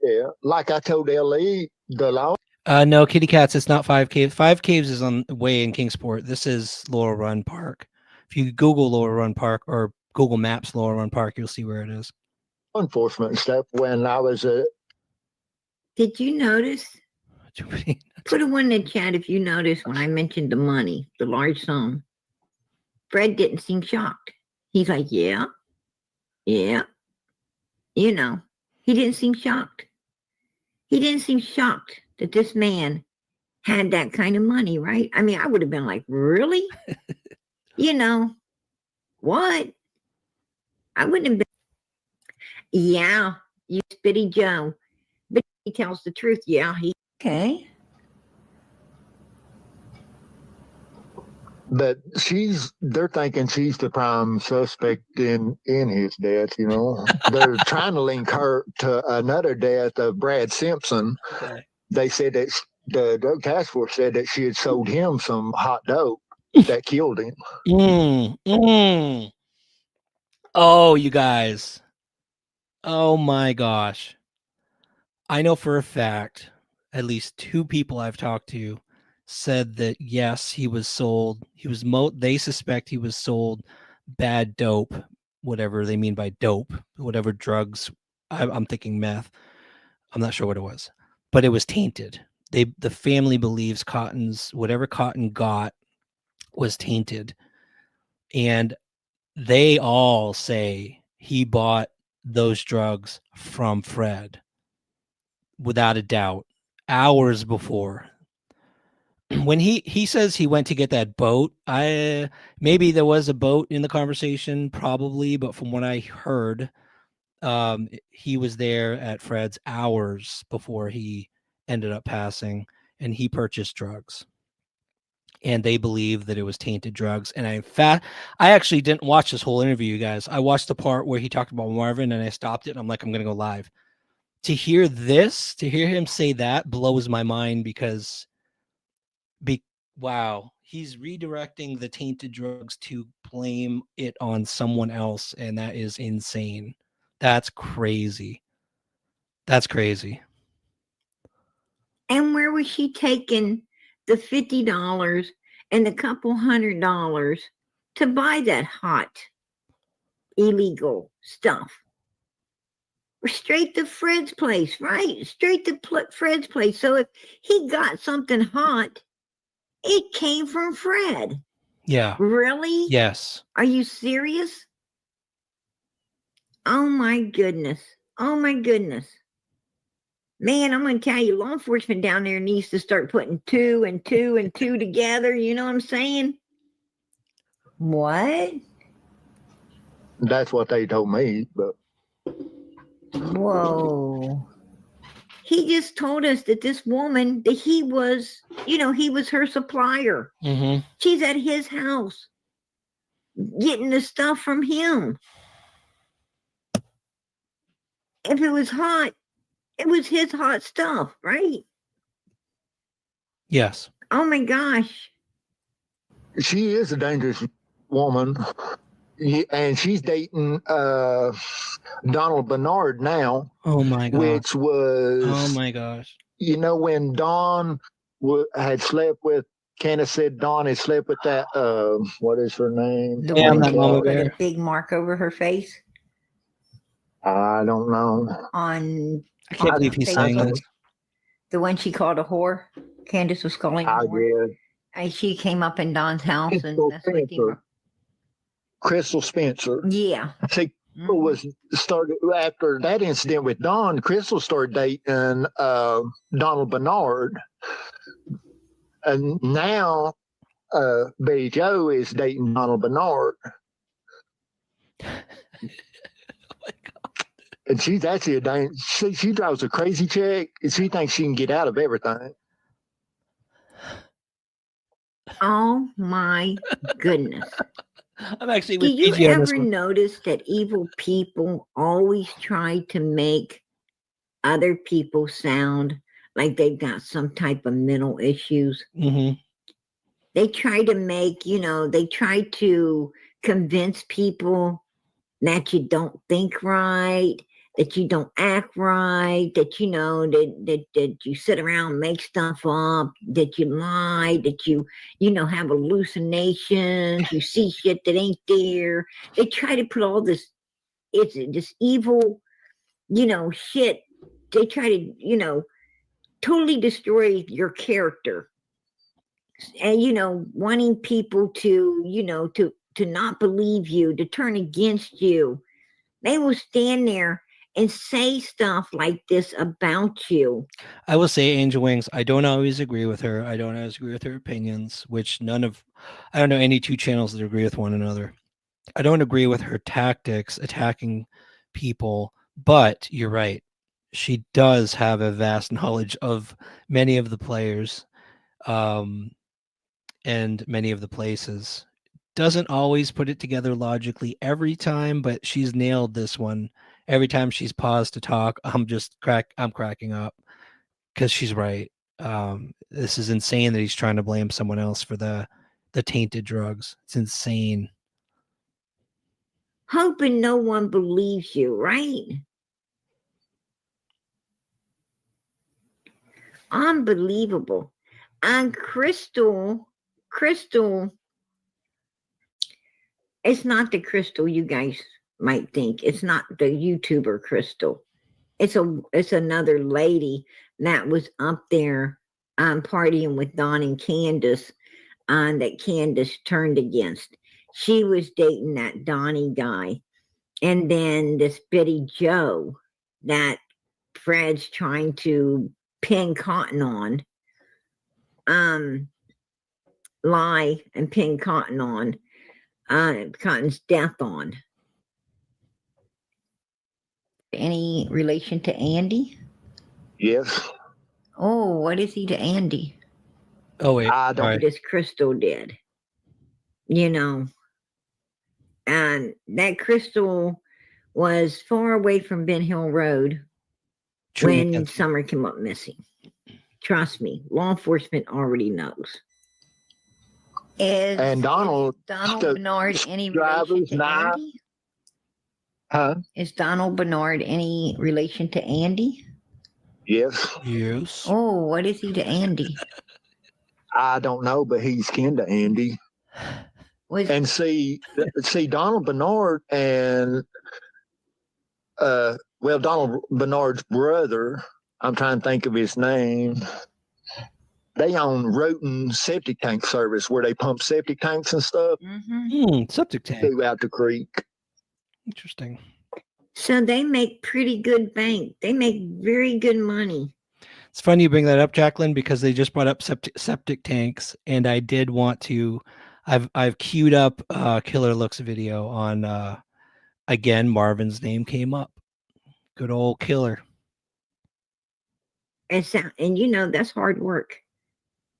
Yeah, like I told L.E. the law. No, Kitty Cats. It's not 5 Caves. 5 Caves is on the way in Kingsport. This is Laurel Run Park. If you Google Laurel Run Park or Google Maps Laurel Run Park, you'll see where it is. Enforcement and stuff. When I was Did you notice? Put a one in the chat if you noticed when I mentioned the money, the large sum. Fred didn't seem shocked. He's like, yeah. You know, he didn't seem shocked. He didn't seem shocked that this man had that kind of money, right? I mean, I would have been like, really? What? I wouldn't have been. Yeah, you Spitty Joe. But he tells the truth. Yeah, okay. But they're thinking she's the prime suspect in his death, They're trying to link her to another death of Brad Simpson. Okay. They said that the drug task force said that she had sold him some hot dope that killed him. Oh, you guys. Oh my gosh. I know for a fact, at least 2 people I've talked to said that yes, he was sold. They suspect he was sold bad dope, whatever they mean by dope, whatever drugs. I'm thinking meth. I'm not sure what it was, but it was tainted. The family believes whatever Cotton got was tainted, and they all say he bought those drugs from Fred, without a doubt, hours before. When he says he went to get that boat, maybe there was a boat in the conversation, probably, but from what I heard, he was there at Fred's hours before he ended up passing, and he purchased drugs. And they believe that it was tainted drugs. And in fact, I actually didn't watch this whole interview, you guys. I watched the part where he talked about Marvin, and I stopped it, and I'm like, I'm going to go live. To hear him say that blows my mind, because wow, he's redirecting the tainted drugs to blame it on someone else, and that is insane. That's crazy. And where was she taking the $50 and a couple $100 to buy that hot, illegal stuff? Straight to Fred's place, right? Straight to Fred's place. So if he got something hot, it came from Fred. Yeah. Really? Yes. Are you serious? Oh my goodness. Man, I'm going to tell you, law enforcement down there needs to start putting 2 and 2 and 2 together. You know what I'm saying? What? That's what they told me, but. Whoa. He just told us that this woman, that he was her supplier. Mm-hmm. She's at his house getting the stuff from him. If it was hot, it was his hot stuff, right? Yes. Oh my gosh. She is a dangerous woman. And she's dating Donald Bernard now. Oh my gosh. Which was. Oh my gosh. When Dawn had slept with, Candace said Dawn had slept with that, what is her name? The one that put a big mark over her face? I don't know. I can't believe he's saying this. The one she called a whore. Candace was calling a whore. And she came up in Dawn's house and messed with him. Crystal Spencer. Yeah. See, was started after that incident with Dawn. Crystal started dating Donald Bernard, and now Betty Jo is dating Donald Bernard. Oh my God. And she's actually she drives a crazy chick, and she thinks she can get out of everything. Oh my goodness. I'm actually with Do you ever notice that evil people always try to make other people sound like they've got some type of mental issues? Mm-hmm. They try to make, they try to convince people that you don't think right, that you don't act right, that, that you sit around, make stuff up, that you lie, that you have hallucinations, you see shit that ain't there. They try to put all this evil, shit. They try to, totally destroy your character. And, you know, wanting people to, you know, to not believe you, to turn against you. They will stand there and say stuff like this about you. I will say, Angel Wings, I don't always agree with her. I don't always agree with her opinions, which I don't know any two channels that agree with one another. I don't agree with her tactics attacking people, but you're right. She does have a vast knowledge of many of the players and many of the places. Doesn't always put it together logically every time, but she's nailed this one. Every time she's paused to talk, I'm cracking up because she's right. This is insane that he's trying to blame someone else for the tainted drugs. It's insane. Hoping no one believes you, right? Unbelievable. And Crystal, it's not the Crystal you guys might think. It's not the YouTuber Crystal. It's another lady that was up there partying with Don and Candace that Candace turned against. She was dating that Donnie guy. And then this Betty Joe that Fred's trying to pin Cotton on, lie and pin Cotton on, Cotton's death on. Any relation to Andy? Yes. Oh, what is he to Andy? Oh, wait. I don't. Sorry. This Crystal did. You know. And that Crystal was far away from Ben Hill Road when Summer came up missing. Trust me, law enforcement already knows. And Donald Bernard any relation to Andy? Huh? Is Donald Bernard any relation to Andy? Yes. Yes. Oh, what is he to Andy? I don't know, but he's kin to Andy. And see, Donald Bernard and Donald Bernard's brother, I'm trying to think of his name. They own Roten Septic Tank Service, where they pump septic tanks and stuff. Septic tank. Throughout the creek. Interesting. So they make pretty good bank. They make very good money. It's funny you bring that up, Jacqueline, because they just brought up septic tanks, and I did want to. I've queued up Killer Looks video on. Again, Marvin's name came up. Good old Killer. And you know that's hard work.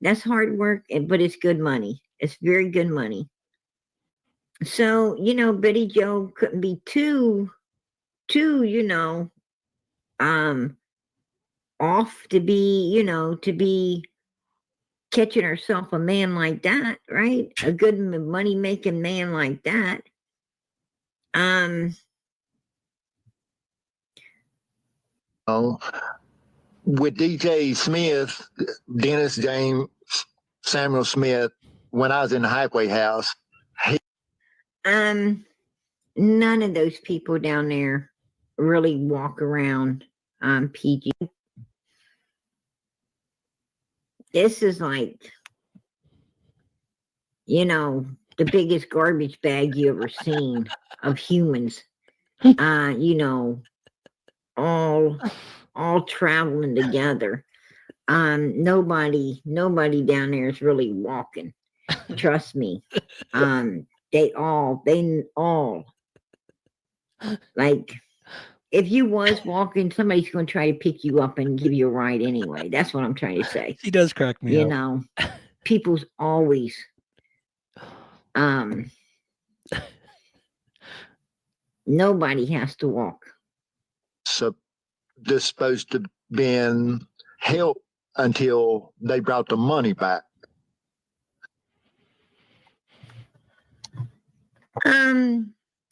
That's hard work, but it's good money. It's very good money. So you know, Betty Jo couldn't be too, you know, off to be catching herself a man like that, right? A good money making man like that. With DJ Smith, Dennis James, Samuel Smith, when I was in the halfway house. None of those people down there really walk around PG. This is like, you know, the biggest garbage bag you ever seen of humans. You know, all traveling together. Nobody down there is really walking. Trust me. They all like, if you was walking, somebody's going to try to pick you up and give you a ride anyway. That's what I'm trying to say. He does crack me up. You know, people's always nobody has to walk. So they're supposed to been help until they brought the money back.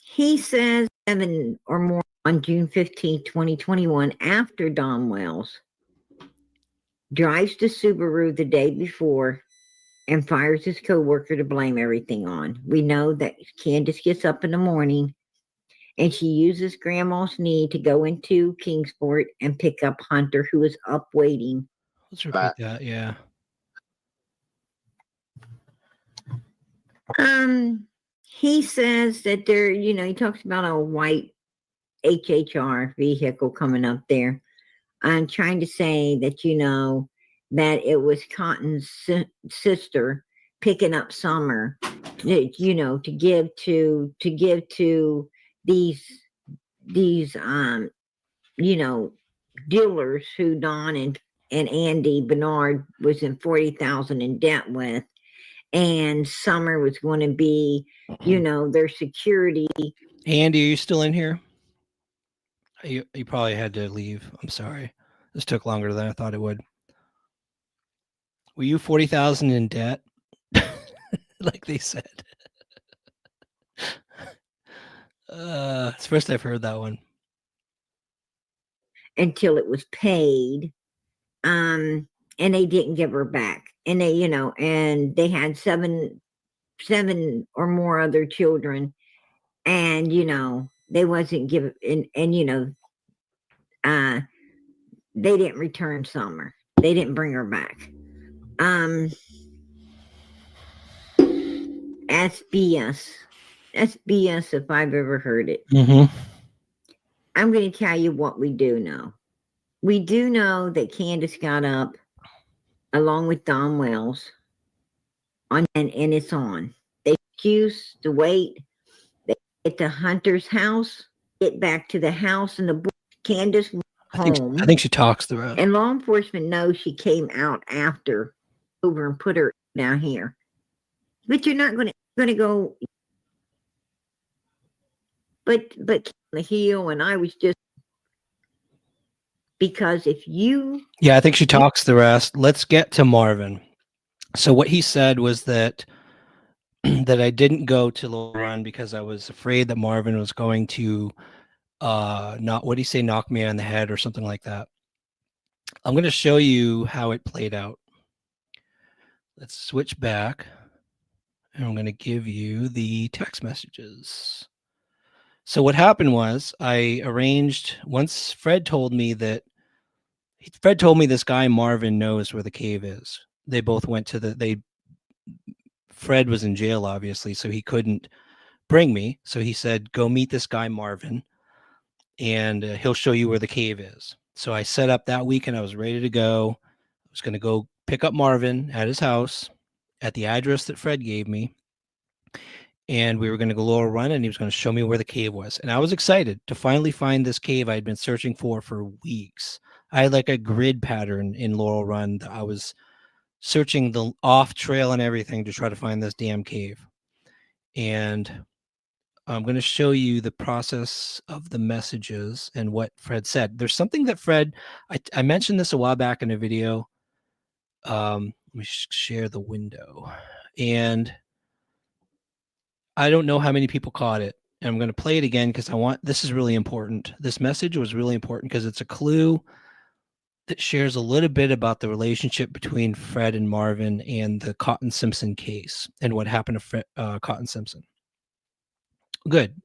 He says 7 or more on June 15, 2021, after Don Wells drives to Subaru the day before and fires his co-worker to blame everything on. We know that Candace gets up in the morning and she uses Grandma's knee to go into Kingsport and pick up Hunter, who is up waiting Let's repeat that. Yeah. He says that there, he talks about a white HHR vehicle coming up there. I'm trying to say that, that it was Cotton's sister picking up Summer, to give to these dealers who Don and Andy Bernard was in $40,000 in debt with, and Summer was going to be, their security. Andy, are you still in here? You probably had to leave. I'm sorry. This took longer than I thought it would. Were you 40,000 in debt? Like they said. It's first I've heard that one. Until it was paid. And they didn't give her back. And they, and they had seven or more other children. And, they wasn't given, and they didn't return Summer. They didn't bring her back. That's BS. That's BS if I've ever heard it. Mm-hmm. I'm going to tell you what we do know. We do know that Candace got up along with Don Wells and it's on. They excuse to wait. They get to Hunter's house, get back to the house, and the boy, Candace went home. I think she talks the rest. And law enforcement knows she came out after over and put her down here. But you're not going to go. But the heel, and I was just, because if you... Yeah, I think she talks the rest. Let's get to Marvin. So what he said was that I didn't go to Laurel Run because I was afraid that Marvin was going to knock me on the head or something like that. I'm going to show you how it played out. Let's switch back, and I'm going to give you the text messages. So what happened was I arranged, once Fred told me this guy Marvin knows where the cave is. They both went to Fred was in jail, obviously, so he couldn't bring me. So he said, go meet this guy Marvin, and he'll show you where the cave is. So I set up that weekend. I was ready to go. I was going to go pick up Marvin at his house at the address that Fred gave me. And we were going to go Laurel Run, and he was going to show me where the cave was. And I was excited to finally find this cave I'd been searching for weeks. I had like a grid pattern in Laurel Run that I was searching the off trail and everything to try to find this damn cave. And I'm going to show you the process of the messages and what Fred said. There's something that Fred, I mentioned this a while back in a video. Let me share the window. And I don't know how many people caught it. And I'm going to play it again because this is really important. This message was really important because it's a clue that shares a little bit about the relationship between Fred and Marvin and the Cotton Simpson case and what happened to Cotton Simpson. Good.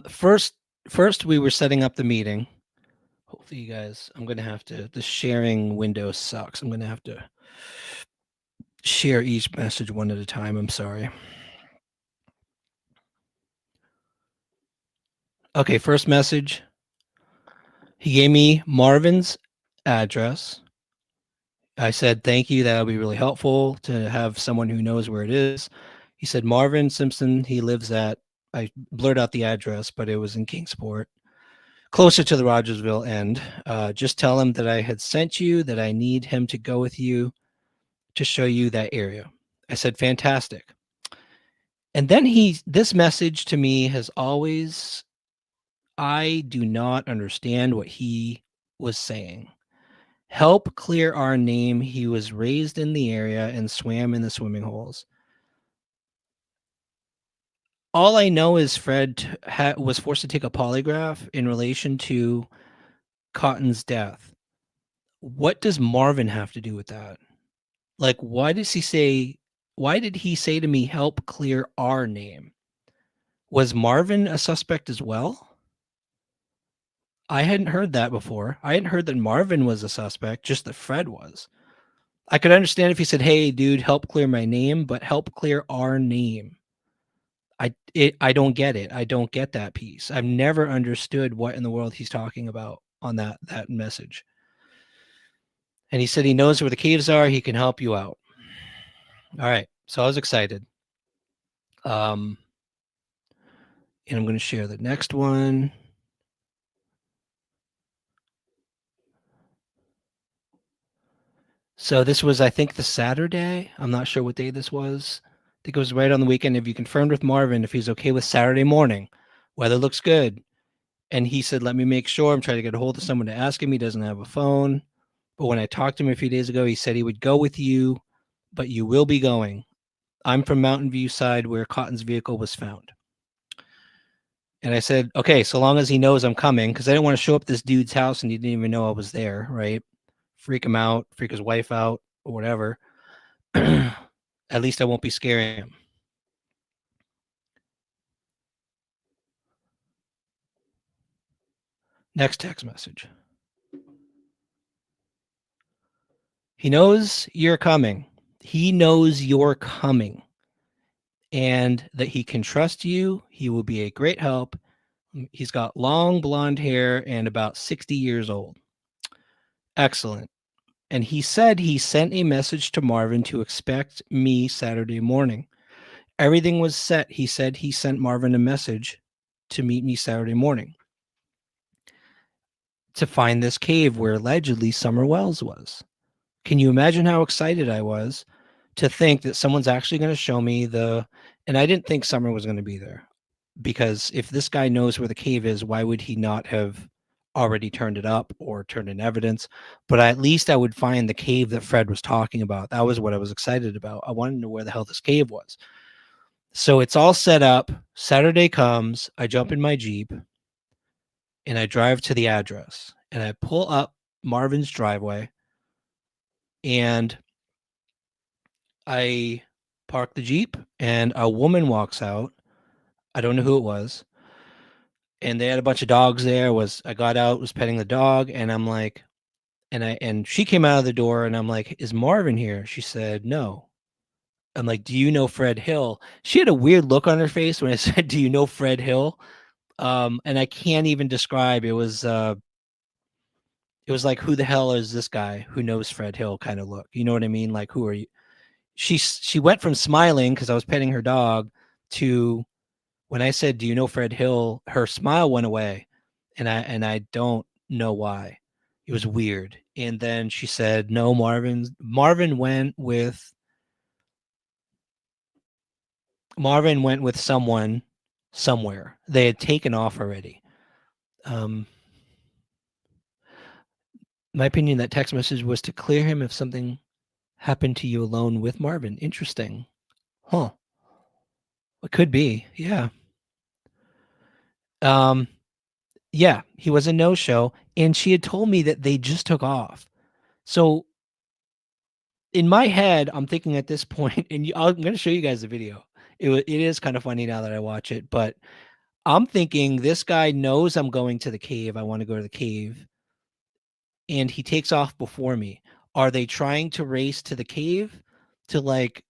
First we were setting up the meeting. Hopefully you guys, the sharing window sucks. I'm going to have to share each message one at a time. I'm sorry. Okay, first message. He gave me Marvin's address. I said, thank you. That would be really helpful to have someone who knows where it is. He said, Marvin Simpson, he lives at, I blurred out the address, but it was in Kingsport, closer to the Rogersville end. Just tell him that I had sent you, that I need him to go with you to show you that area. I said, fantastic. And then this message to me has always, I do not understand what he was saying. Help clear our name. He was raised in the area and swam in the swimming holes. All I know is Fred was forced to take a polygraph in relation to Cotton's death. What does Marvin have to do with that? Like, why did he say to me, help clear our name? Was Marvin a suspect as well? I hadn't heard that before. I hadn't heard that Marvin was a suspect, just that Fred was. I could understand if he said, "Hey, dude, help clear my name," but help clear our name. I don't get it. I don't get that piece. I've never understood what in the world he's talking about on that message. And he said he knows where the caves are. He can help you out. All right. So I was excited. And I'm going to share the next one. So this was, I think, the Saturday. I'm not sure what day this was. I think it was right on the weekend. If you confirmed with Marvin if he's okay with Saturday morning, weather looks good. And he said, let me make sure. I'm trying to get a hold of someone to ask him. He doesn't have a phone. But when I talked to him a few days ago, he said he would go with you, but you will be going. I'm from Mountain View side where Cotton's vehicle was found. And I said, okay, so long as he knows I'm coming, because I didn't want to show up at this dude's house and he didn't even know I was there, right? Freak him out, freak his wife out, or whatever. At least I won't be scaring him. Next text message. He knows you're coming. He knows you're coming. And that he can trust you. He will be a great help. He's got long blonde hair and about 60 years old. Excellent. And he said he sent a message to Marvin to expect me Saturday morning. Everything was set. He said he sent Marvin a message to meet me Saturday morning to find this cave where allegedly Summer Wells was. Can you imagine how excited I was to think that someone's actually going to show me and I didn't think Summer was going to be there, because if this guy knows where the cave is, why would he not have already turned it up or turned in evidence? But at least I would find the cave that Fred was talking about. That was what I was excited about. I wanted to know where the hell this cave was. So it's all set up. Saturday comes, I jump in my Jeep and I drive to the address and I pull up Marvin's driveway and I park the Jeep and a woman walks out. I don't know who it was. And they had a bunch of dogs there. I got out, was petting the dog, and I'm like, and she came out of the door and I'm like, is Marvin here? She said, no. I'm like, do you know Fred Hill? She had a weird look on her face when I said, do you know Fred Hill? And I can't even describe. It was like, who the hell is this guy who knows Fred Hill kind of look? You know what I mean? Like, who are you? She went from smiling because I was petting her dog to when I said, do you know Fred Hill? Her smile went away. And I don't know why. It was weird. And then she said, no, Marvin went with someone somewhere. They had taken off already. My opinion, that text message was to clear him if something happened to you alone with Marvin. Interesting. Huh. It could be. Yeah. Yeah, he was a no-show, and she had told me that they just took off. So in my head, I'm thinking at this point, and I'm going to show you guys the video. It is kind of funny now that I watch it, but I'm thinking this guy knows I'm going to the cave. I want to go to the cave, and he takes off before me. Are they trying to race to the cave to, like,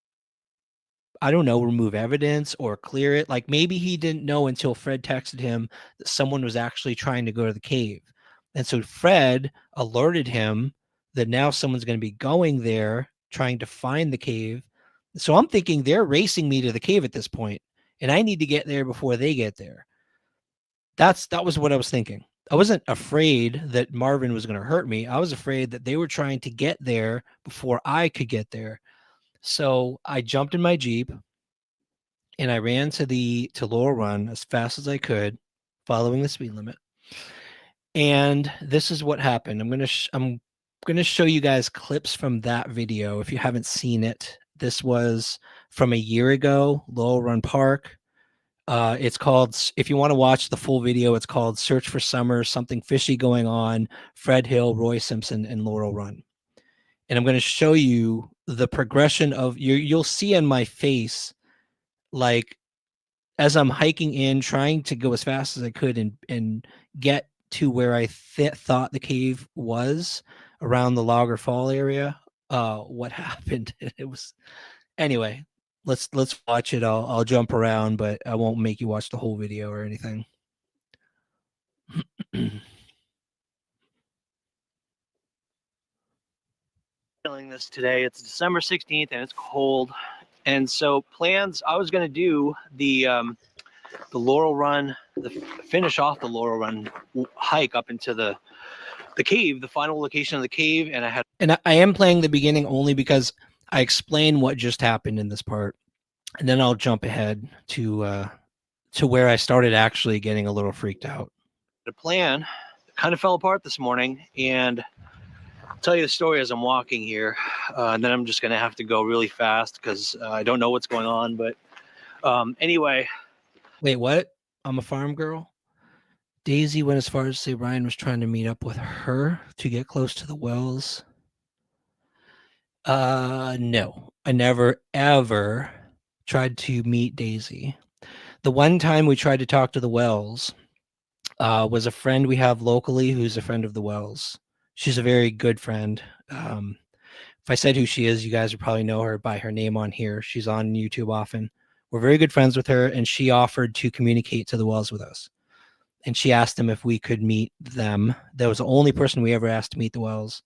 I don't know, remove evidence or clear it? Like, maybe he didn't know until Fred texted him that someone was actually trying to go to the cave. And so Fred alerted him that now someone's going to be going there trying to find the cave. So I'm thinking they're racing me to the cave at this point, and I need to get there before they get there. That was what I was thinking. I wasn't afraid that Marvin was going to hurt me. I was afraid that they were trying to get there before I could get there. So I jumped in my Jeep and I ran to Laurel Run as fast as I could, following the speed limit. And this is what happened. I'm going to show you guys clips from that video if you haven't seen it. This was from a year ago, Laurel Run Park. It's called, if you want to watch the full video, it's called Search for Summer, Something Fishy Going On, Fred Hill, Roy Simpson, and Laurel Run. And I'm going to show you the progression of you'll see in my face, like as I'm hiking in, trying to go as fast as I could and get to where I thought the cave was around the Logger Fall area, what happened. It was anyway. Let's watch it. I'll jump around, but I won't make you watch the whole video or anything. Feeling this today. It's December 16th and it's cold, and so plans. I was going to do the Laurel Run, finish off the Laurel Run hike up into the cave, the final location of the cave, and I am playing the beginning only because I explain what just happened in this part, and then I'll jump ahead to where I started actually getting a little freaked out. The plan kind of fell apart this morning, and I'll tell you the story as I'm walking here, and then I'm just going to have to go really fast because I don't know what's going on. But anyway. Wait, what? I'm a farm girl? Daisy went as far as to say Ryan was trying to meet up with her to get close to the wells. No, I never, ever tried to meet Daisy. The one time we tried to talk to the Wells was a friend we have locally who's a friend of the Wells. She's a very good friend. If I said who she is, you guys would probably know her by her name on here. She's on YouTube often. We're very good friends with her, and she offered to communicate to the Wells with us. And she asked them if we could meet them. That was the only person we ever asked to meet the Wells.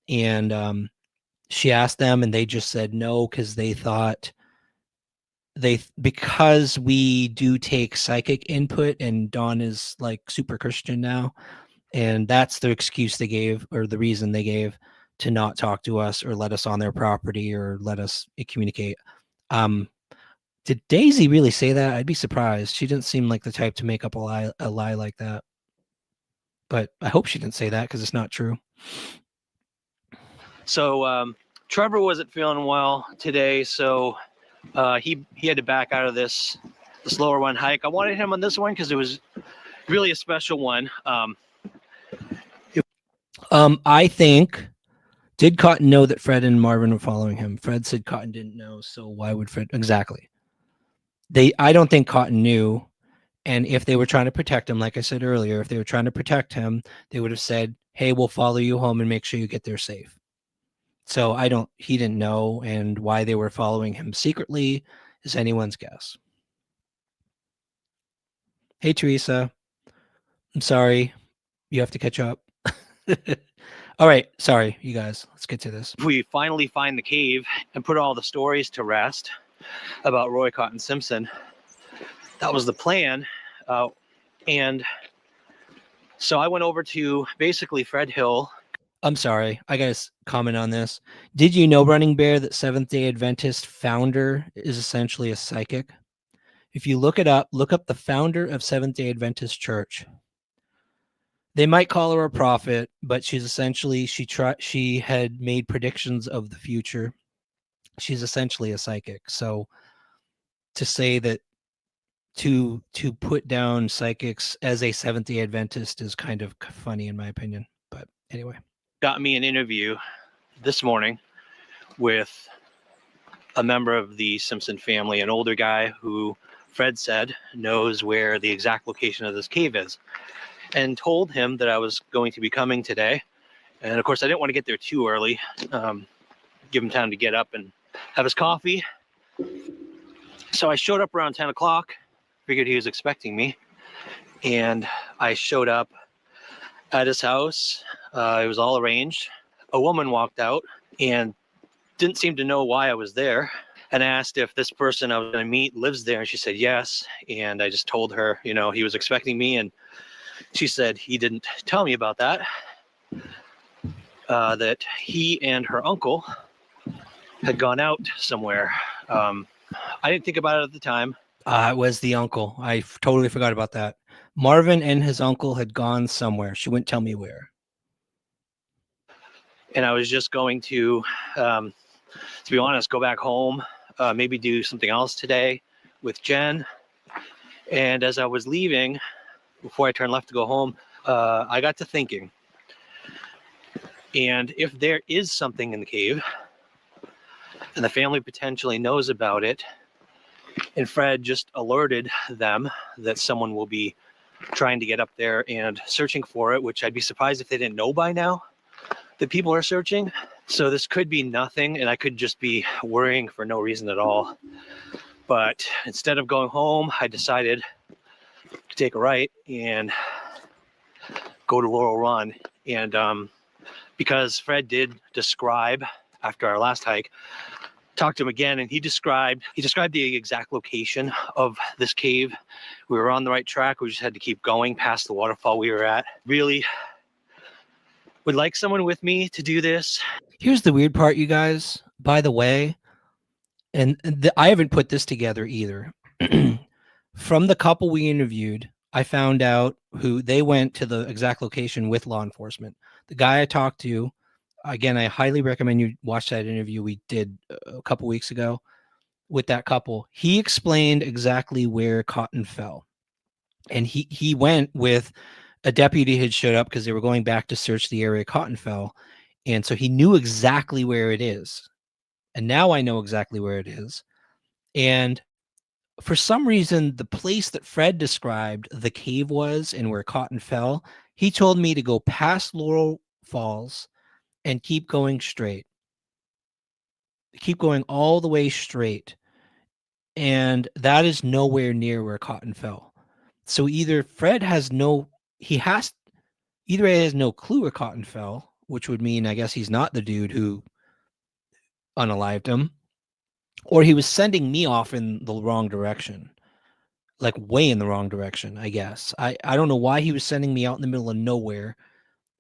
And she asked them, and they just said no because they thought because we do take psychic input, and Dawn is like super Christian now, and that's the excuse they gave, or the reason they gave, to not talk to us or let us on their property or let us communicate. Did Daisy really say that? I'd be surprised. She didn't seem like the type to make up a lie like that. But I hope she didn't say that because it's not true. So Trevor wasn't feeling well today, so he had to back out of this Laurel Run hike. I wanted him on this one because it was really a special one. I think, did Cotton know that Fred and Marvin were following him? Fred said Cotton didn't know, so why would Fred? Exactly. I don't think Cotton knew, and if they were trying to protect him, like I said earlier, if they were trying to protect him, they would have said, hey, we'll follow you home and make sure you get there safe. So he didn't know, and why they were following him secretly is anyone's guess. Hey, Teresa. I'm sorry. You have to catch up. All right. Sorry, you guys. Let's get to this. We finally find the cave and put all the stories to rest about Roy Cotton Simpson. That was the plan. And so I went over to basically Fred Hill. I'm sorry, I got to comment on this. Did you know, Running Bear, that Seventh-day Adventist founder is essentially a psychic? If you look up the founder of Seventh-day Adventist Church. They might call her a prophet, but she's essentially, she had made predictions of the future. She's essentially a psychic. So to say that, to put down psychics as a Seventh-day Adventist is kind of funny in my opinion. But anyway. Got me an interview this morning with a member of the Simpson family, an older guy who Fred said knows where the exact location of this cave is, and told him that I was going to be coming today. And of course, I didn't want to get there too early, give him time to get up and have his coffee. So I showed up around 10 o'clock, figured he was expecting me. And I showed up at his house. It was all arranged. A woman walked out and didn't seem to know why I was there, and asked if this person I was going to meet lives there. And she said yes. And I just told her, you know, he was expecting me. And she said he didn't tell me about that, that he and her uncle had gone out somewhere. I didn't think about it at the time. It was the uncle. I totally forgot about that. Marvin and his uncle had gone somewhere. She wouldn't tell me where. And I was just going to be honest, go back home, maybe do something else today with Jen. And as I was leaving, before I turned left to go home, I got to thinking. And if there is something in the cave, and the family potentially knows about it, and Fred just alerted them that someone will be trying to get up there and searching for it, which I'd be surprised if they didn't know by now that people are searching. So this could be nothing, and I could just be worrying for no reason at all. But instead of going home, I decided to take a right and go to Laurel Run. And because Fred did describe after our last hike, talked to him again, and he described the exact location of this cave. We were on the right track. We just had to keep going past the waterfall we were at. Really would like someone with me to do this. Here's the weird part, you guys, by the way, and I haven't put this together either. From the couple we interviewed, I found out who they went to the exact location with law enforcement. The guy I talked to, again, I highly recommend you watch that interview we did a couple weeks ago with that couple. He explained exactly where Cotton fell. And he went with a deputy had showed up because they were going back to search the area Cotton fell. And so he knew exactly where it is. And now I know exactly where it is. And for some reason, the place that Fred described the cave was and where Cotton fell, he told me to go past Laurel Falls and keep going straight. Keep going all the way straight. And that is nowhere near where Cotton fell. So either Fred has no clue where Cotton fell, which would mean I guess he's not the dude who unalived him, or he was sending me off in the wrong direction, like way in the wrong direction, I guess. I don't know why he was sending me out in the middle of nowhere,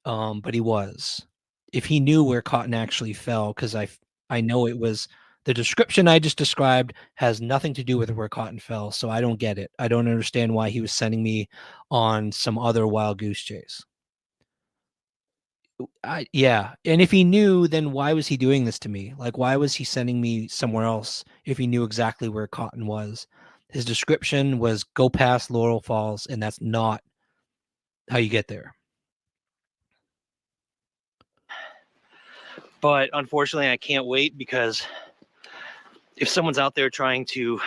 but he was. If he knew where Cotton actually fell, because I know it was the description I just described has nothing to do with where Cotton fell, so I don't get it. I don't understand why he was sending me on some other wild goose chase. Yeah. And if he knew, then why was he doing this to me? Like, why was he sending me somewhere else if he knew exactly where Cotton was? His description was go past Laurel Falls, and that's not how you get there. But unfortunately, I can't wait, because if someone's out there trying to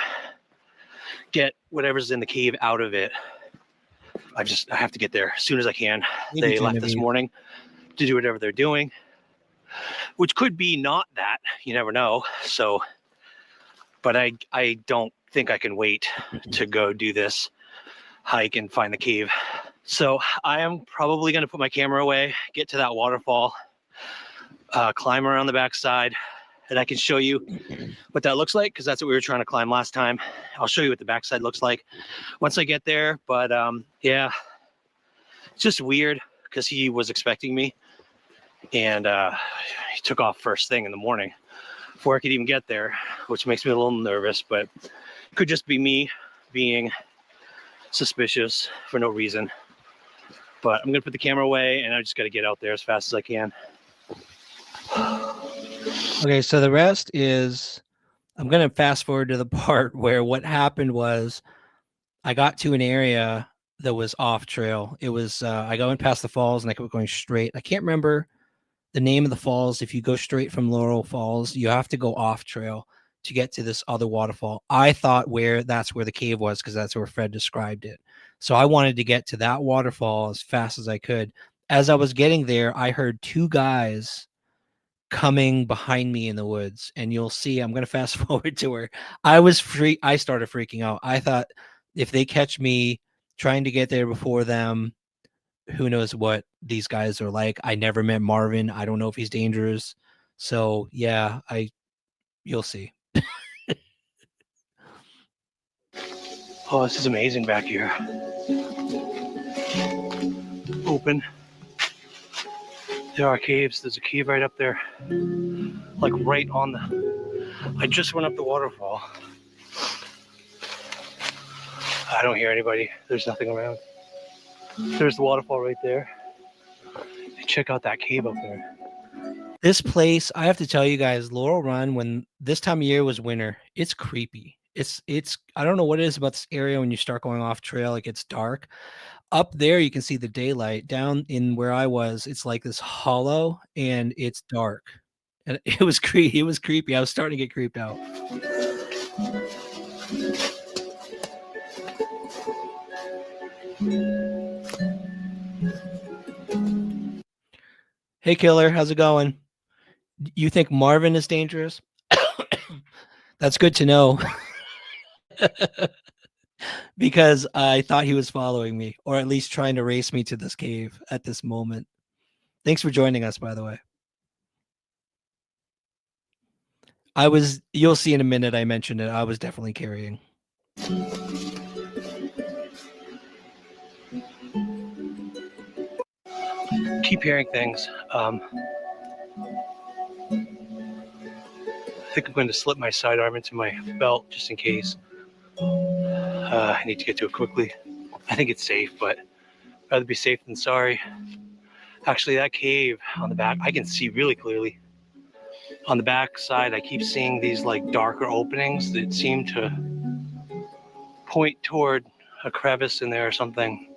get whatever's in the cave out of it, I have to get there as soon as I can. They left this morning to do whatever they're doing, which could be not that, you never know. So, but I don't think I can wait to go do this hike and find the cave. So I am probably going to put my camera away, get to that waterfall, climb around the backside, and I can show you what that looks like, because that's what we were trying to climb last time. I'll show you what the backside looks like once I get there. But yeah, it's just weird because he was expecting me, and he took off first thing in the morning before I could even get there, which makes me a little nervous, but it could just be me being suspicious for no reason. But I'm gonna put the camera away, and I just got to get out there as fast as I can. Okay, so the rest is, I'm going to fast forward to the part where what happened was I got to an area that was off trail. It was, I went past the falls and I kept going straight. I can't remember the name of the falls. If you go straight from Laurel Falls, you have to go off trail to get to this other waterfall. I thought that's where the cave was, because that's where Fred described it. So I wanted to get to that waterfall as fast as I could. As I was getting there, I heard two guys coming behind me in the woods, and you'll see, I'm going to fast forward to where I started freaking out. I thought if they catch me trying to get there before them, who knows what these guys are like. I never met Marvin. I don't know if he's dangerous. So yeah, you'll see. Oh, this is amazing back here. Open. There are caves. There's a cave right up there. Like right on I just went up the waterfall. I don't hear anybody. There's nothing around. There's the waterfall right there. And check out that cave up there. This place, I have to tell you guys, Laurel Run, when this time of year was winter, it's creepy. It's I don't know what it is about this area when you start going off trail, it gets dark. Up there, you can see the daylight. Down in where I was, it's like this hollow, and it's dark. And it was creepy. It was creepy. I was starting to get creeped out. Hey, Killer, how's it going? You think Marvin is dangerous? That's good to know. Because I thought he was following me, or at least trying to race me to this cave at this moment. Thanks for joining us, by the way. You'll see in a minute, I mentioned it. I was definitely carrying. Keep hearing things. I think I'm going to slip my sidearm into my belt just in case. I need to get to it quickly. I think it's safe, but I'd rather be safe than sorry. Actually, that cave on the back, I can see really clearly. On the back side, I keep seeing these like darker openings that seem to point toward a crevice in there or something.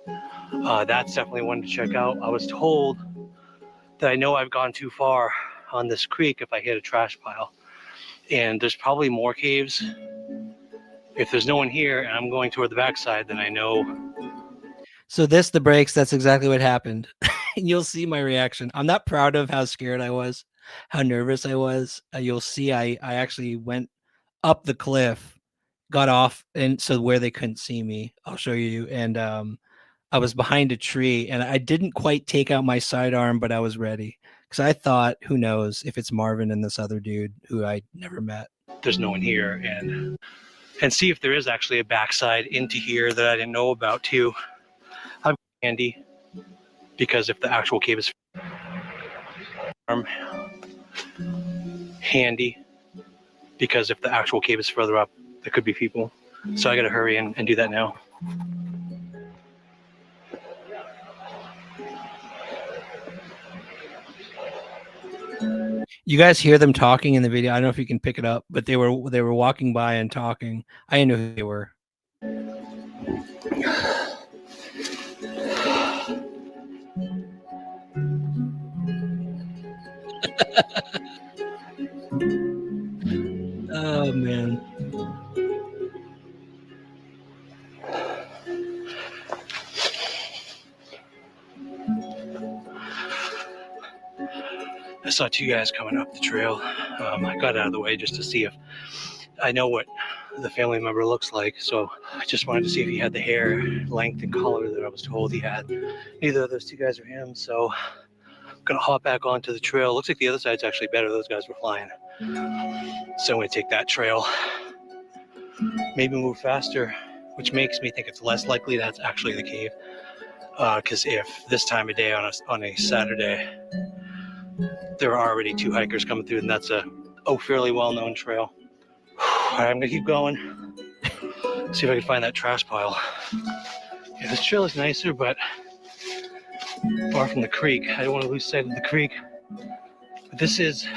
That's definitely one to check out. I was told that I know I've gone too far on this creek if I hit a trash pile. And there's probably more caves. If there's no one here and I'm going toward the backside, then I know. So the breaks, that's exactly what happened. And you'll see my reaction. I'm not proud of how scared I was, how nervous I was. You'll see I actually went up the cliff, got off, and so where they couldn't see me, I'll show you. And I was behind a tree, and I didn't quite take out my sidearm, but I was ready. Because I thought, who knows if it's Marvin and this other dude who I never met. There's no one here, and see if there is actually a backside into here that I didn't know about too. I'm handy because if the actual cave is handy because if the actual cave is further up, there could be people. So I gotta hurry and do that now. You guys hear them talking in the video. I don't know if you can pick it up, but they were walking by and talking. I didn't know who they were. Oh man. I saw two guys coming up the trail. I got out of the way just to see if I know what the family member looks like. So I just wanted to see if he had the hair length and color that I was told he had. Neither of those two guys are him. So I'm gonna hop back onto the trail. Looks like the other side's actually better. Those guys were flying. So I'm gonna take that trail. Maybe move faster, which makes me think it's less likely that's actually the cave. Because if this time of day on a Saturday, there are already two hikers coming through, and that's a fairly well-known trail. All right, I'm gonna keep going. See if I can find that trash pile. Yeah, this trail is nicer, but far from the creek. I don't want to lose sight of the creek. But this is.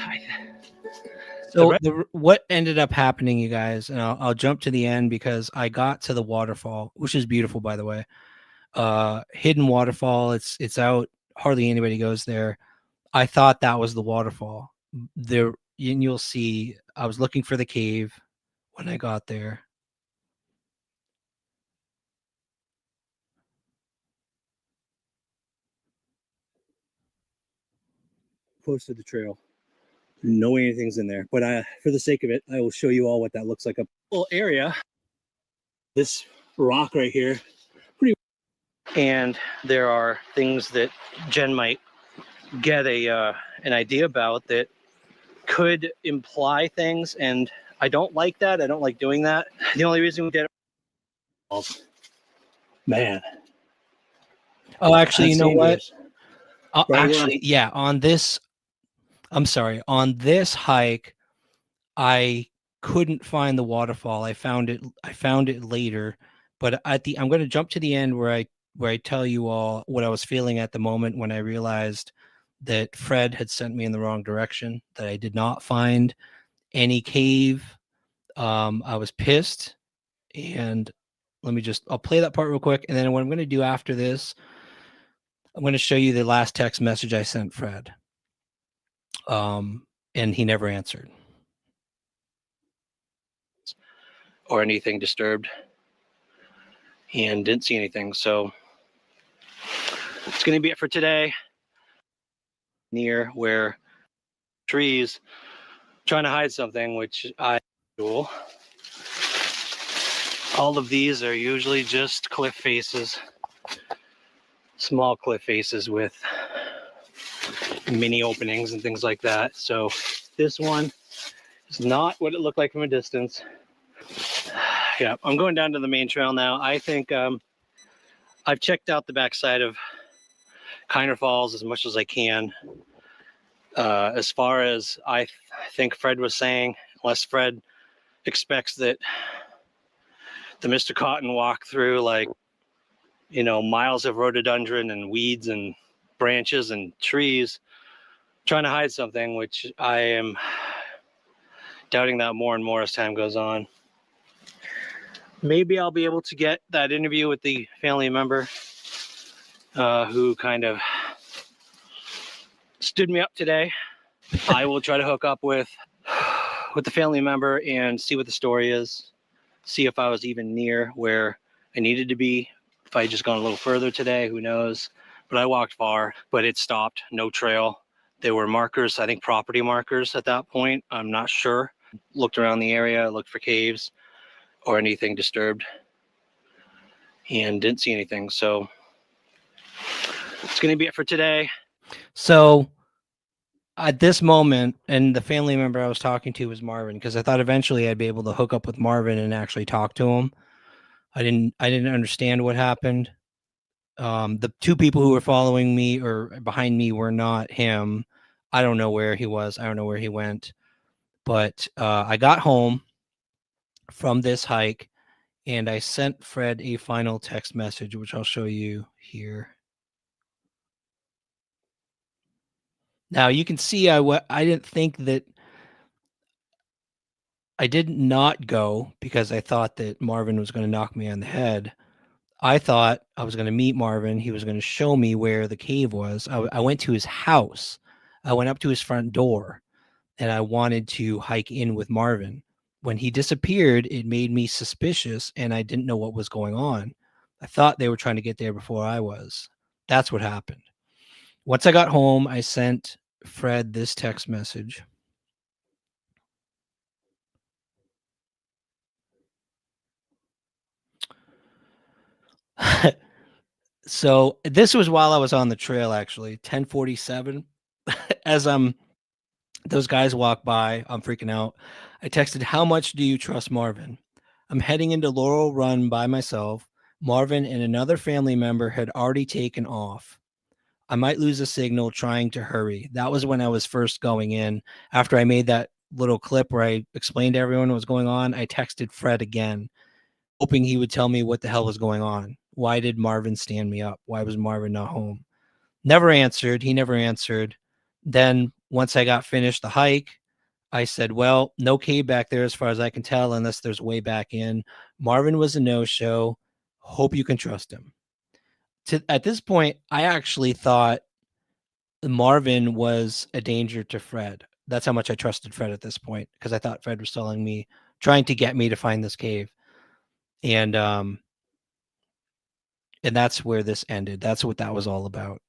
So what ended up happening, you guys, and I'll jump to the end because I got to the waterfall, which is beautiful, by the way. Hidden waterfall. It's out. Hardly anybody goes there. I thought that was the waterfall. There, and you'll see. I was looking for the cave when I got there. Close to the trail. No way anything's in there, but for the sake of it, I will show you all what that looks like. A little area. This rock right here, pretty. And there are things that Jen might get an idea about that could imply things, and I don't like that. I don't like doing that. The only reason we did it, man. Oh, actually, you know what? Actually, yeah. On this hike, I couldn't find the waterfall. I found it later, but I'm going to jump to the end where I tell you all what I was feeling at the moment when I realized that Fred had sent me in the wrong direction, that I did not find any cave. I was pissed, and I'll play that part real quick, and then what I'm going to do after this, I'm going to show you the last text message I sent Fred. And he never answered. Or anything disturbed. And didn't see anything. So it's going to be it for today. Near where trees trying to hide something, which I do. All of these are usually just cliff faces, small cliff faces with mini openings and things like that. So this one is not what it looked like from a distance. Yeah, I'm going down to the main trail now. I think I've checked out the backside of Kiner Falls as much as I can. As far as I think Fred was saying, unless Fred expects that the Mr. Cotton walk through like, you know, miles of rhododendron and weeds and branches and trees trying to hide something, which I am doubting that more and more as time goes on. Maybe I'll be able to get that interview with the family member who kind of stood me up today. I will try to hook up with the family member and see what the story is, see if I was even near where I needed to be. If I had just gone a little further today, who knows? But I walked far, but it stopped, no trail. There were markers, I think property markers at that point. I'm not sure. Looked around the area, looked for caves or anything disturbed, and didn't see anything. So it's going to be it for today. So at this moment, and the family member I was talking to was Marvin, because I thought eventually I'd be able to hook up with Marvin and actually talk to him. I didn't understand what happened. The two people who were following me or behind me were not him. I don't know where he was. I don't know where he went. But I got home from this hike and I sent Fred a final text message, which I'll show you here. Now you can see I didn't think that I did not go because I thought that Marvin was going to knock me on the head. I thought I was going to meet Marvin. He was going to show me where the cave was. I went to his house. I went up to his front door and I wanted to hike in with Marvin. When he disappeared, it made me suspicious and I didn't know what was going on. I thought they were trying to get there before I was. That's what happened. Once I got home, I sent Fred this text message. So this was while I was on the trail, actually, 10:47. As those guys walk by, I'm freaking out. I texted, "How much do you trust Marvin? I'm heading into Laurel Run by myself. Marvin and another family member had already taken off. I might lose a signal trying to hurry." That was when I was first going in. After I made that little clip where I explained to everyone what was going on, I texted Fred again, hoping he would tell me what the hell was going on. Why did Marvin stand me up? Why was Marvin not home? Never answered. He never answered. Then once I got finished the hike, I said, well, no cave back there as far as I can tell, unless there's way back in. Marvin was a no-show. Hope you can trust him. At this point, I actually thought Marvin was a danger to Fred. That's how much I trusted Fred at this point, because I thought Fred was telling me, trying to get me to find this cave. And that's where this ended. That's what that was all about.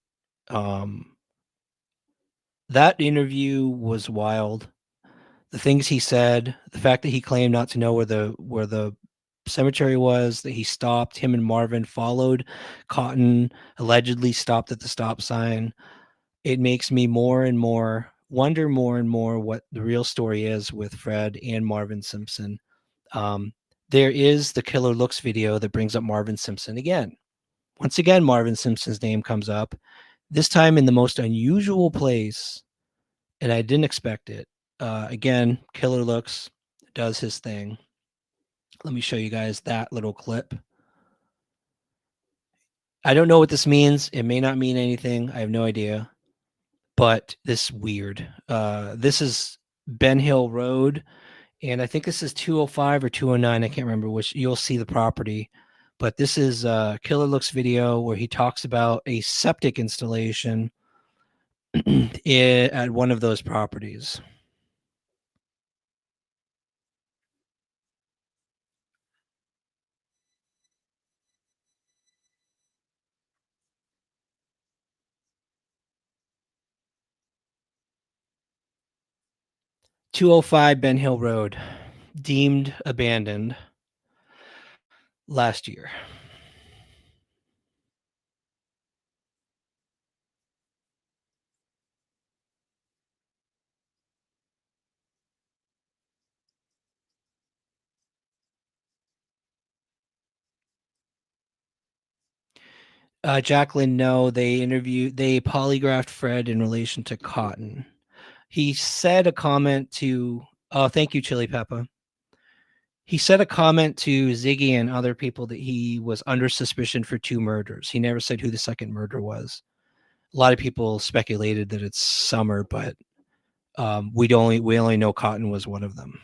That interview was wild. The things he said, the fact that he claimed not to know where the cemetery was, that he stopped, him and Marvin followed Cotton, allegedly stopped at the stop sign. It makes me wonder more and more what the real story is with Fred and Marvin Simpson. There is the Killer Looks video that brings up Marvin Simpson again. Once again, Marvin Simpson's name comes up, this time in the most unusual place, and I didn't expect it. Again, Killer Looks does his thing. Let me show you guys that little clip. I don't know what this means. It may not mean anything. I have no idea. But this is weird. This is Ben Hill Road, and I think this is 205 or 209. I can't remember which. You'll see the property. But this is Killer Looks video where he talks about a septic installation at one of those properties. 205 Ben Hill Road, deemed abandoned last year. Jacqueline, no, they polygraphed Fred in relation to Cotton. He said a comment to, oh, thank you, Chili Peppa. He said a comment to Ziggy and other people that he was under suspicion for 2 murders. He never said who the second murder was. A lot of people speculated that it's Summer, but we only know Cotton was one of them.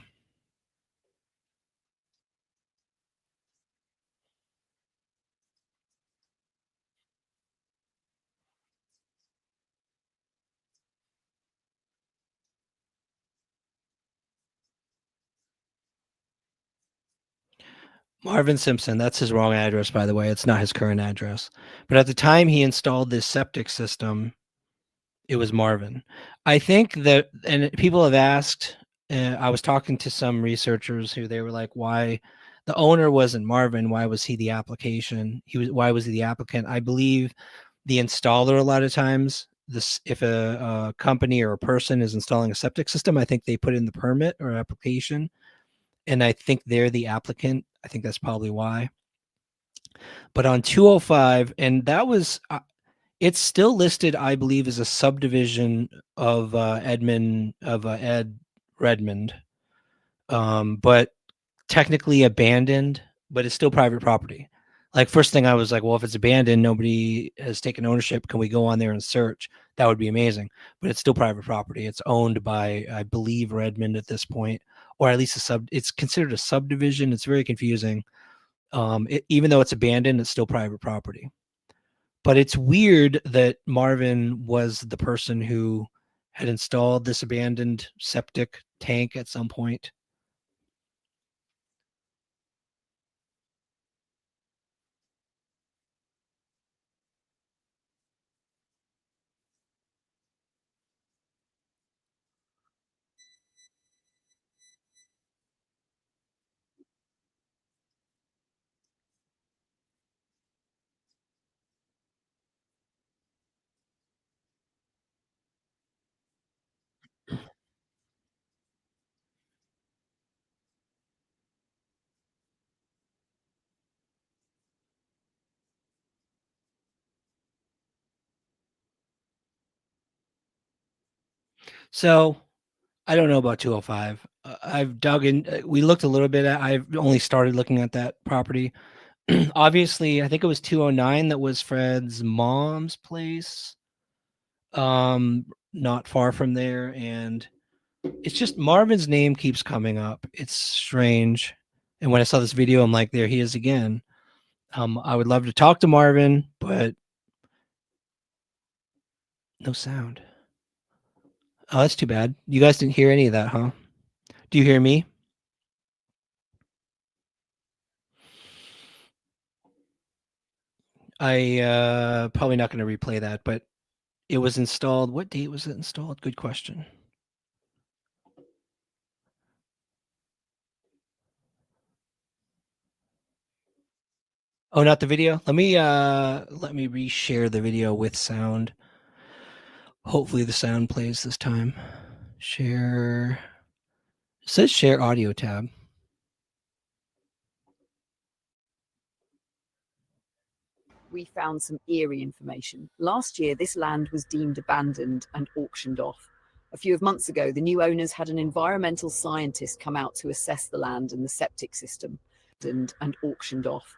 Marvin Simpson, that's his wrong address, by the way. It's not his current address. But at the time he installed this septic system, it was Marvin. I think that, and people have asked, I was talking to some researchers who they were like, why the owner wasn't Marvin? Why was he the application? Why was he the applicant? I believe the installer, a lot of times, if a company or a person is installing a septic system, I think they put in the permit or application, and I think they're the applicant. I think that's probably why. But on 205, and that was, it's still listed, I believe, as a subdivision of Ed Redmond, but technically abandoned, but it's still private property. Like, first thing I was like, well, if it's abandoned, nobody has taken ownership. Can we go on there and search? That would be amazing. But it's still private property. It's owned by, I believe, Redmond at this point, or at least it's considered a subdivision. It's very confusing. Even though it's abandoned, it's still private property. But it's weird that Marvin was the person who had installed this abandoned septic tank at some point. So I don't know about 205. I've dug in. We looked a little bit at. I've only started looking at that property. Obviously, I think it was 209 that was Fred's mom's place. Not far from there, and it's just Marvin's name keeps coming up. It's strange. And when I saw this video, I'm like, there he is again. I would love to talk to Marvin, but no sound. Oh, that's too bad. You guys didn't hear any of that, huh? Do you hear me? I probably not going to replay that, but it was installed. What date was it installed? Good question. Oh, not the video. Let me reshare the video with sound. Hopefully the sound plays this time. Share. It says share audio tab. We found some eerie information. Last year, this land was deemed abandoned and auctioned off. A few months ago, the new owners had an environmental scientist come out to assess the land and the septic system, and auctioned off.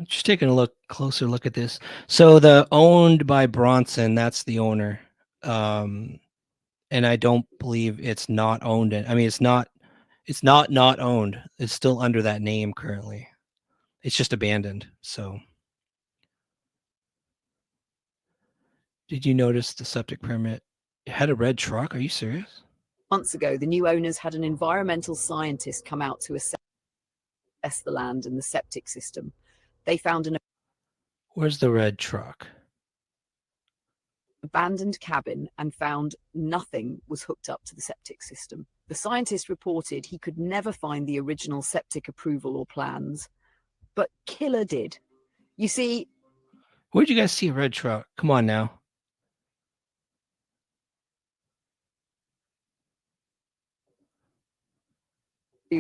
Just taking a closer look at this. So the owned by Bronson, that's the owner. And I don't believe it's not owned. I mean, it's not owned. It's still under that name currently. It's just abandoned. So did you notice the septic permit? It had a red truck. Are you serious? Months ago, the new owners had an environmental scientist come out to assess the land and the septic system. They found Where's the red truck? abandoned cabin and found nothing was hooked up to the septic system. The scientist reported he could never find the original septic approval or plans, but Killer did. You see, Where'd you guys see a red truck? Come on now.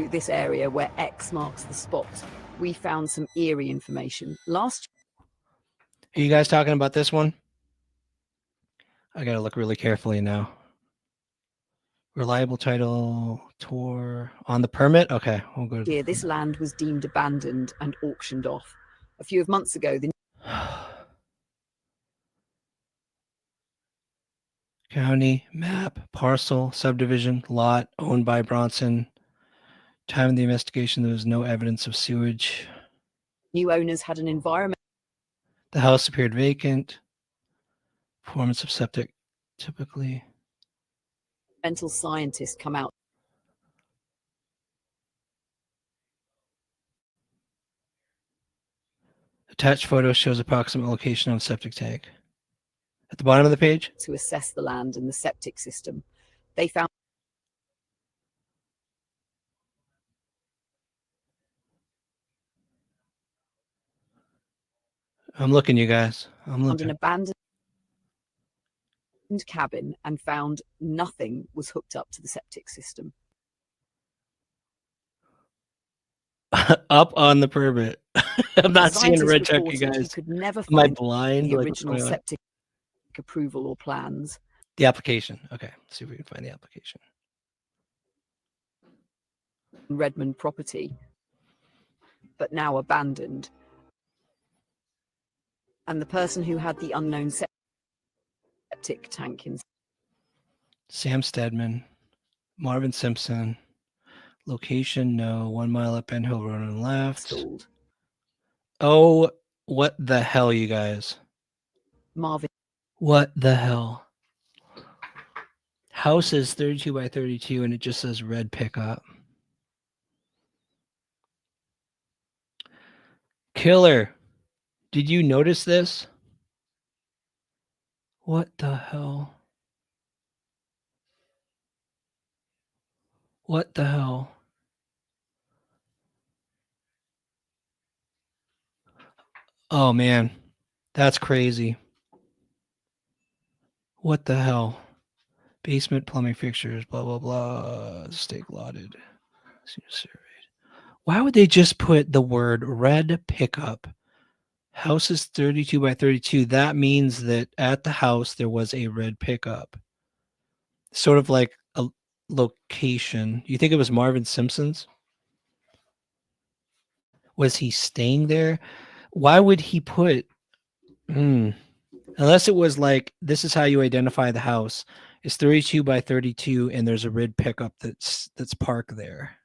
this area where X marks the spot, we found some eerie information. Last Are you guys talking about this one? I gotta look really carefully now. Reliable title, tour on the permit. Okay, we'll go. year, this land was deemed abandoned and auctioned off. A few months ago, the County, map, parcel, subdivision, lot owned by Bronson. Time of the investigation, there was no evidence of sewage. new owners had an environmental The house appeared vacant. Performance of septic, typically. scientist come out. Attached photo shows approximate location of septic tank. At the bottom of the page? To assess the land and the septic system. They found I'm looking, you guys. I'm an looking. abandoned cabin and found nothing was hooked up to the septic system. Up on the permit. I'm not The seeing a red scientist truck, you reported he guys. could never Am I find blind? the Like, what's original going on? septic approval or plans. The application. Okay, let's see if we can find the application. Redmond property, but now abandoned. And the person who had the unknown septic tank in Sam Stedman, Marvin Simpson. Location, no. 1 mile up End Hill Road on the left. installed. Oh, what the hell, you guys? Marvin What the hell? House is 32 by 32 and it just says red pickup. Killer, did you notice this? What the hell? What the hell? Oh man, that's crazy. What the hell? Basement plumbing fixtures, blah, blah, blah. Stake lotted. Why would they just put the word red pickup? House is 32 by 32. That means that at the house there was a red pickup. Sort of like a location. You think it was Marvin Simpson's? Was he staying there? Why would he put... Unless it was like, this is how you identify the house. It's 32 by 32 and there's a red pickup that's parked there.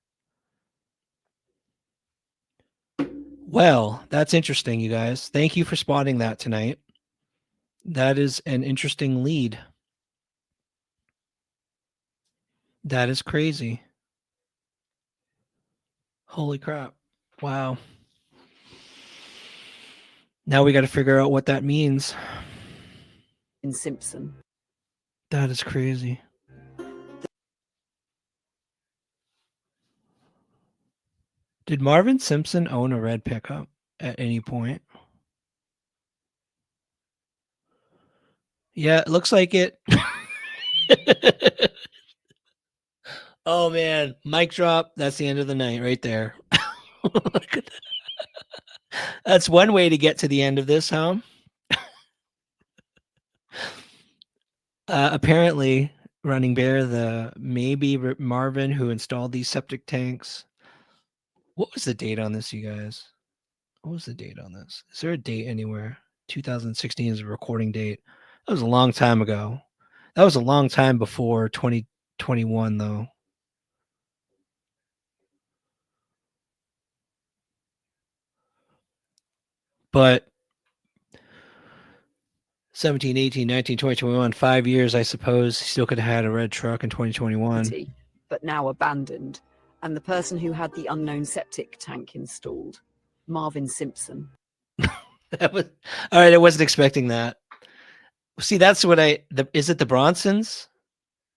Well, that's interesting, you guys. Thank you for spotting that tonight. That is an interesting lead. That is crazy. Holy crap. Wow. Now we got to figure out what that means. in Simpson. That is crazy. Did Marvin Simpson own a red pickup at any point? Yeah, it looks like it. Oh man, mic drop. That's the end of the night right there. That's one way to get to the end of this, huh? Apparently, Running Bear, the maybe Marvin who installed these septic tanks. What was the date on this, you guys? What was the date on this? Is there a date anywhere? 2016 is a recording date. That was a long time ago. That was a long time before 2021, though. But 17, 18, 19, 20, 21, 5 years, I suppose. He still could have had a red truck in 2021. But now abandoned. And the person who had the unknown septic tank installed, Marvin Simpson. That was all right. I wasn't expecting that. See, that's what is it the Bronsons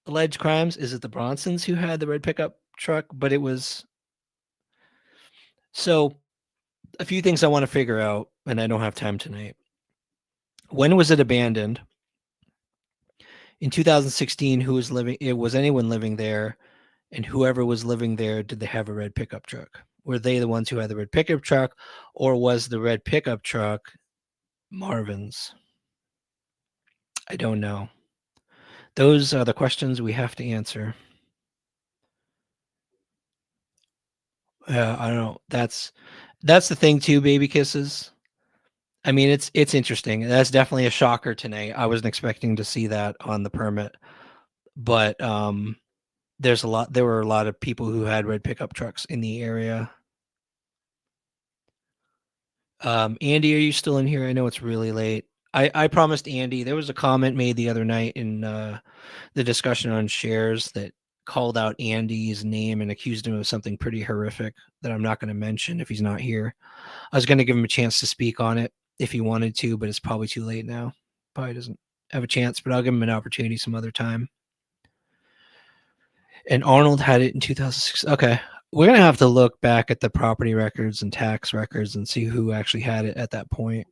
alleged crimes? Is it the Bronsons who had the red pickup truck? But it was, so a few things I want to figure out, and I don't have time tonight. When was it abandoned? In 2016, who was living? Was anyone living there? And whoever was living there, did they have a red pickup truck? Were they the ones who had the red pickup truck, or was the red pickup truck Marvin's? I don't know. Those are the questions we have to answer. I don't know. That's the thing too, baby kisses. I mean, it's interesting. That's definitely a shocker tonight. I wasn't expecting to see that on the permit, but there were a lot of people who had red pickup trucks in the area. Andy, are you still in here? I know it's really late. I promised Andy. There was a comment made the other night in the discussion on shares that called out Andy's name and accused him of something pretty horrific that I'm not going to mention if he's not here. I was going to give him a chance to speak on it if he wanted to, but it's probably too late now. Probably doesn't have a chance, but I'll give him an opportunity some other time. And Arnold had it in 2006. Okay. We're going to have to look back at the property records and tax records and see who actually had it at that point.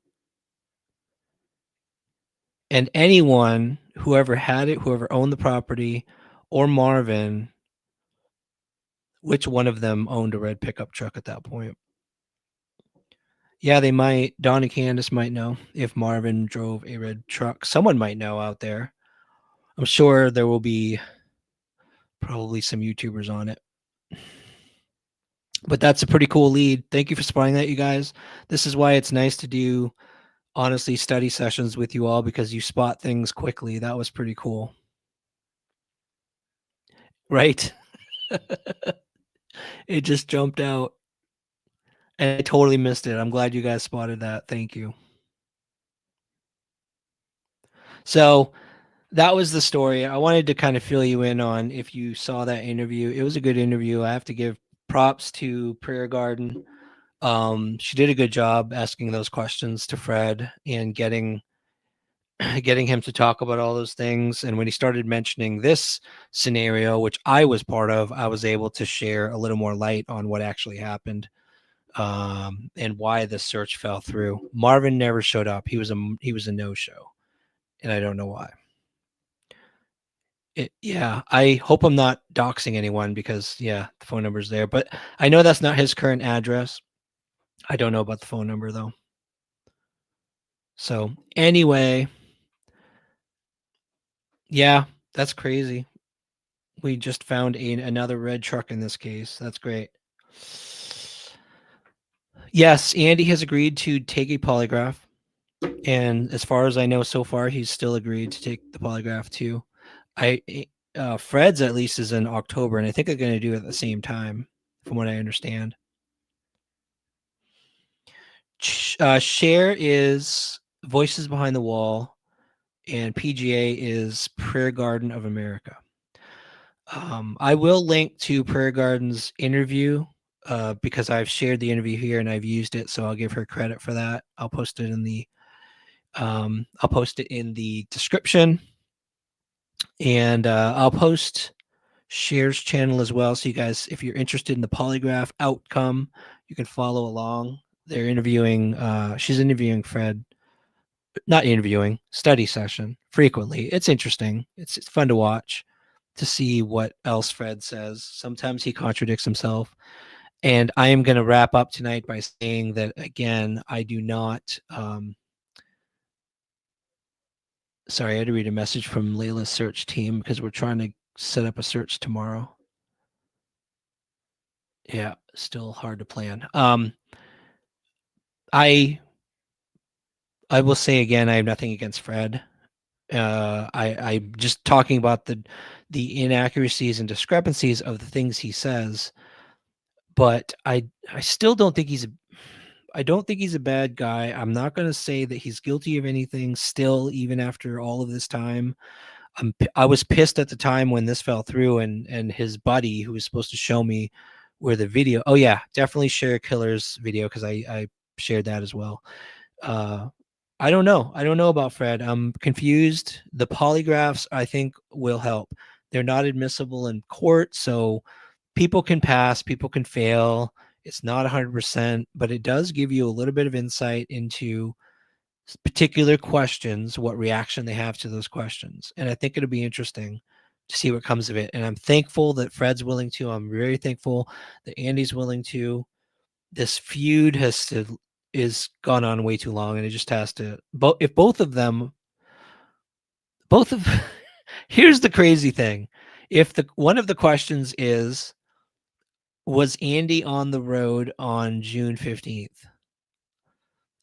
And anyone, whoever had it, whoever owned the property, or Marvin, which one of them owned a red pickup truck at that point? Yeah, they might. Don and Candace might know if Marvin drove a red truck. Someone might know out there. I'm sure there will be probably some YouTubers on it. But that's a pretty cool lead. Thank you for spotting that, you guys. This is why it's nice to do, honestly, study sessions with you all, because you spot things quickly. That was pretty cool. Right? It just jumped out. And I totally missed it. I'm glad you guys spotted that. Thank you. So that was the story. I wanted to kind of fill you in on if you saw that interview. It was a good interview. I have to give props to Prayer Garden. She did a good job asking those questions to Fred and getting him to talk about all those things. And when he started mentioning this scenario, which I was part of, I was able to share a little more light on what actually happened. And why the search fell through. Marvin never showed up. He was a no-show, and I don't know why. Yeah, I hope I'm not doxing anyone, because the phone number's there, but I know that's not his current address. I don't know about the phone number though. So anyway, yeah, that's crazy. We just found another red truck in this case. That's great. Yes, Andy has agreed to take a polygraph. And as far as I know, so far, he's still agreed to take the polygraph too. Fred's at least is in October, and I think they're going to do it at the same time, from what I understand. Cher is Voices Behind the Wall, and PGA is Prayer Garden of America. I will link to Prayer Garden's interview because I've shared the interview here and I've used it, so I'll give her credit for that. I'll post it in the description, and I'll post Cher's channel as well. So you guys, if you're interested in the polygraph outcome, you can follow along. They're interviewing. She's interviewing Fred. Not interviewing, study session frequently. It's interesting. It's fun to watch, to see what else Fred says. Sometimes he contradicts himself. And I am going to wrap up tonight by saying that, again, I do not. Sorry, I had to read a message from Layla's search team because we're trying to set up a search tomorrow. Yeah, still hard to plan. I will say again, I have nothing against Fred. I'm just talking about the inaccuracies and discrepancies of the things he says. But I still don't think he's a bad guy. I'm not going to say that he's guilty of anything still, even after all of this time. I was pissed at the time when this fell through, and his buddy, who was supposed to show me where the video. Oh yeah, definitely share Killer's video, because I shared that as well. I don't know. I don't know about Fred. I'm confused. The polygraphs, I think, will help. They're not admissible in court, so people can pass, people can fail. It's not 100%, but it does give you a little bit of insight into particular questions, what reaction they have to those questions. And I think it'll be interesting to see what comes of it. And I'm thankful that Fred's willing to. I'm very thankful that Andy's willing to. This feud is gone on way too long, and it just has to. If both of them, here's the crazy thing: if one of the questions is, was Andy on the road on June 15th?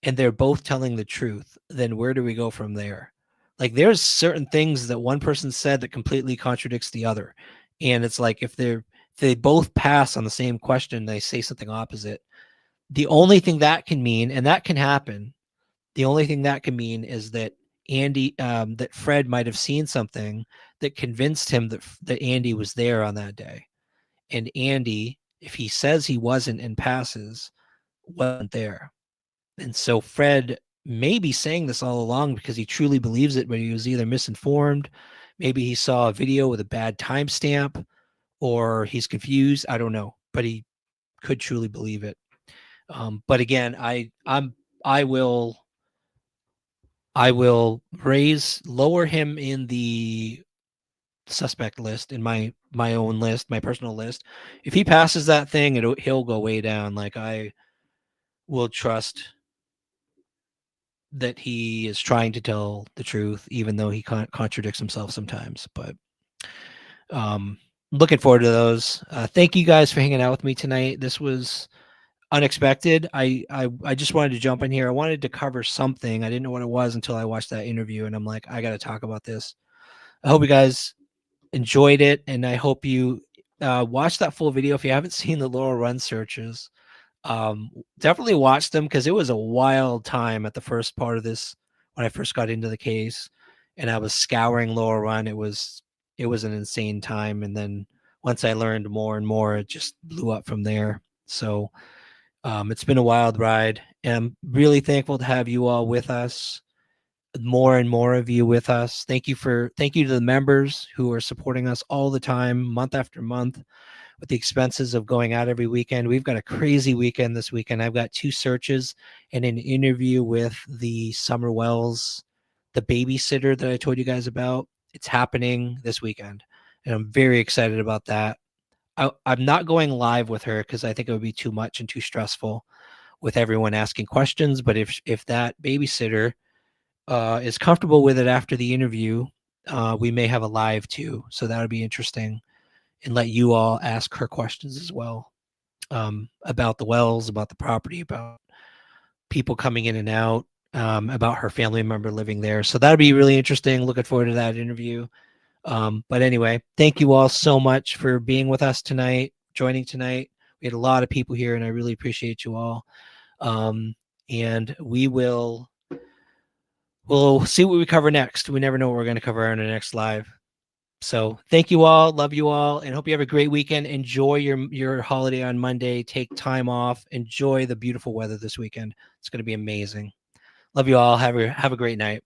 And they're both telling the truth, then where do we go from there? Like, there's certain things that one person said that completely contradicts the other. And it's like, if they both pass on the same question, they say something opposite. The only thing that can mean, and that can happen, the only thing that can mean is that that Fred might have seen something that convinced him that Andy was there on that day. And Andy, if he says he wasn't and passes, wasn't there. And so Fred may be saying this all along because he truly believes it, but he was either misinformed. Maybe he saw a video with a bad timestamp, or he's confused. I don't know, but he could truly believe it. But again, I will lower him in the suspect list, in my own list, my personal list. If he passes that thing, he'll go way down. Like, I will trust that he is trying to tell the truth, even though he contradicts himself sometimes. But looking forward to those. Thank you guys for hanging out with me tonight. This was unexpected. I just wanted to jump in here. I wanted to cover something. I didn't know what it was until I watched that interview, and I'm like, I got to talk about this. I hope you guys enjoyed it, and I hope you watch that full video. If you haven't seen the Laurel Run searches, definitely watch them, because it was a wild time at the first part of this when I first got into the case, and I was scouring Laurel Run. It was an insane time, and then once I learned more and more, it just blew up from there. So it's been a wild ride, and I'm really thankful to have you all with us, more and more of you with us. Thank you to the members who are supporting us all the time, month after month, with the expenses of going out every weekend. We've got a crazy weekend this weekend. I've got 2 searches and an interview with the Summer Wells, the babysitter that I told you guys about. It's happening this weekend, and I'm very excited about that. I'm not going live with her because I think it would be too much and too stressful with everyone asking questions. But if that babysitter is comfortable with it after the interview, we may have a live too. So that would be interesting, and let you all ask her questions as well, about the wells, about the property, about people coming in and out, about her family member living there. So that'd be really interesting. Looking forward to that interview. But anyway, thank you all so much for being with us tonight, joining tonight. We had a lot of people here, and I really appreciate you all. And we'll see what we cover next. We never know what we're going to cover on the next live. So thank you all. Love you all, and hope you have a great weekend. Enjoy your holiday on Monday. Take time off. Enjoy the beautiful weather this weekend. It's going to be amazing. Love you all. Have a great night.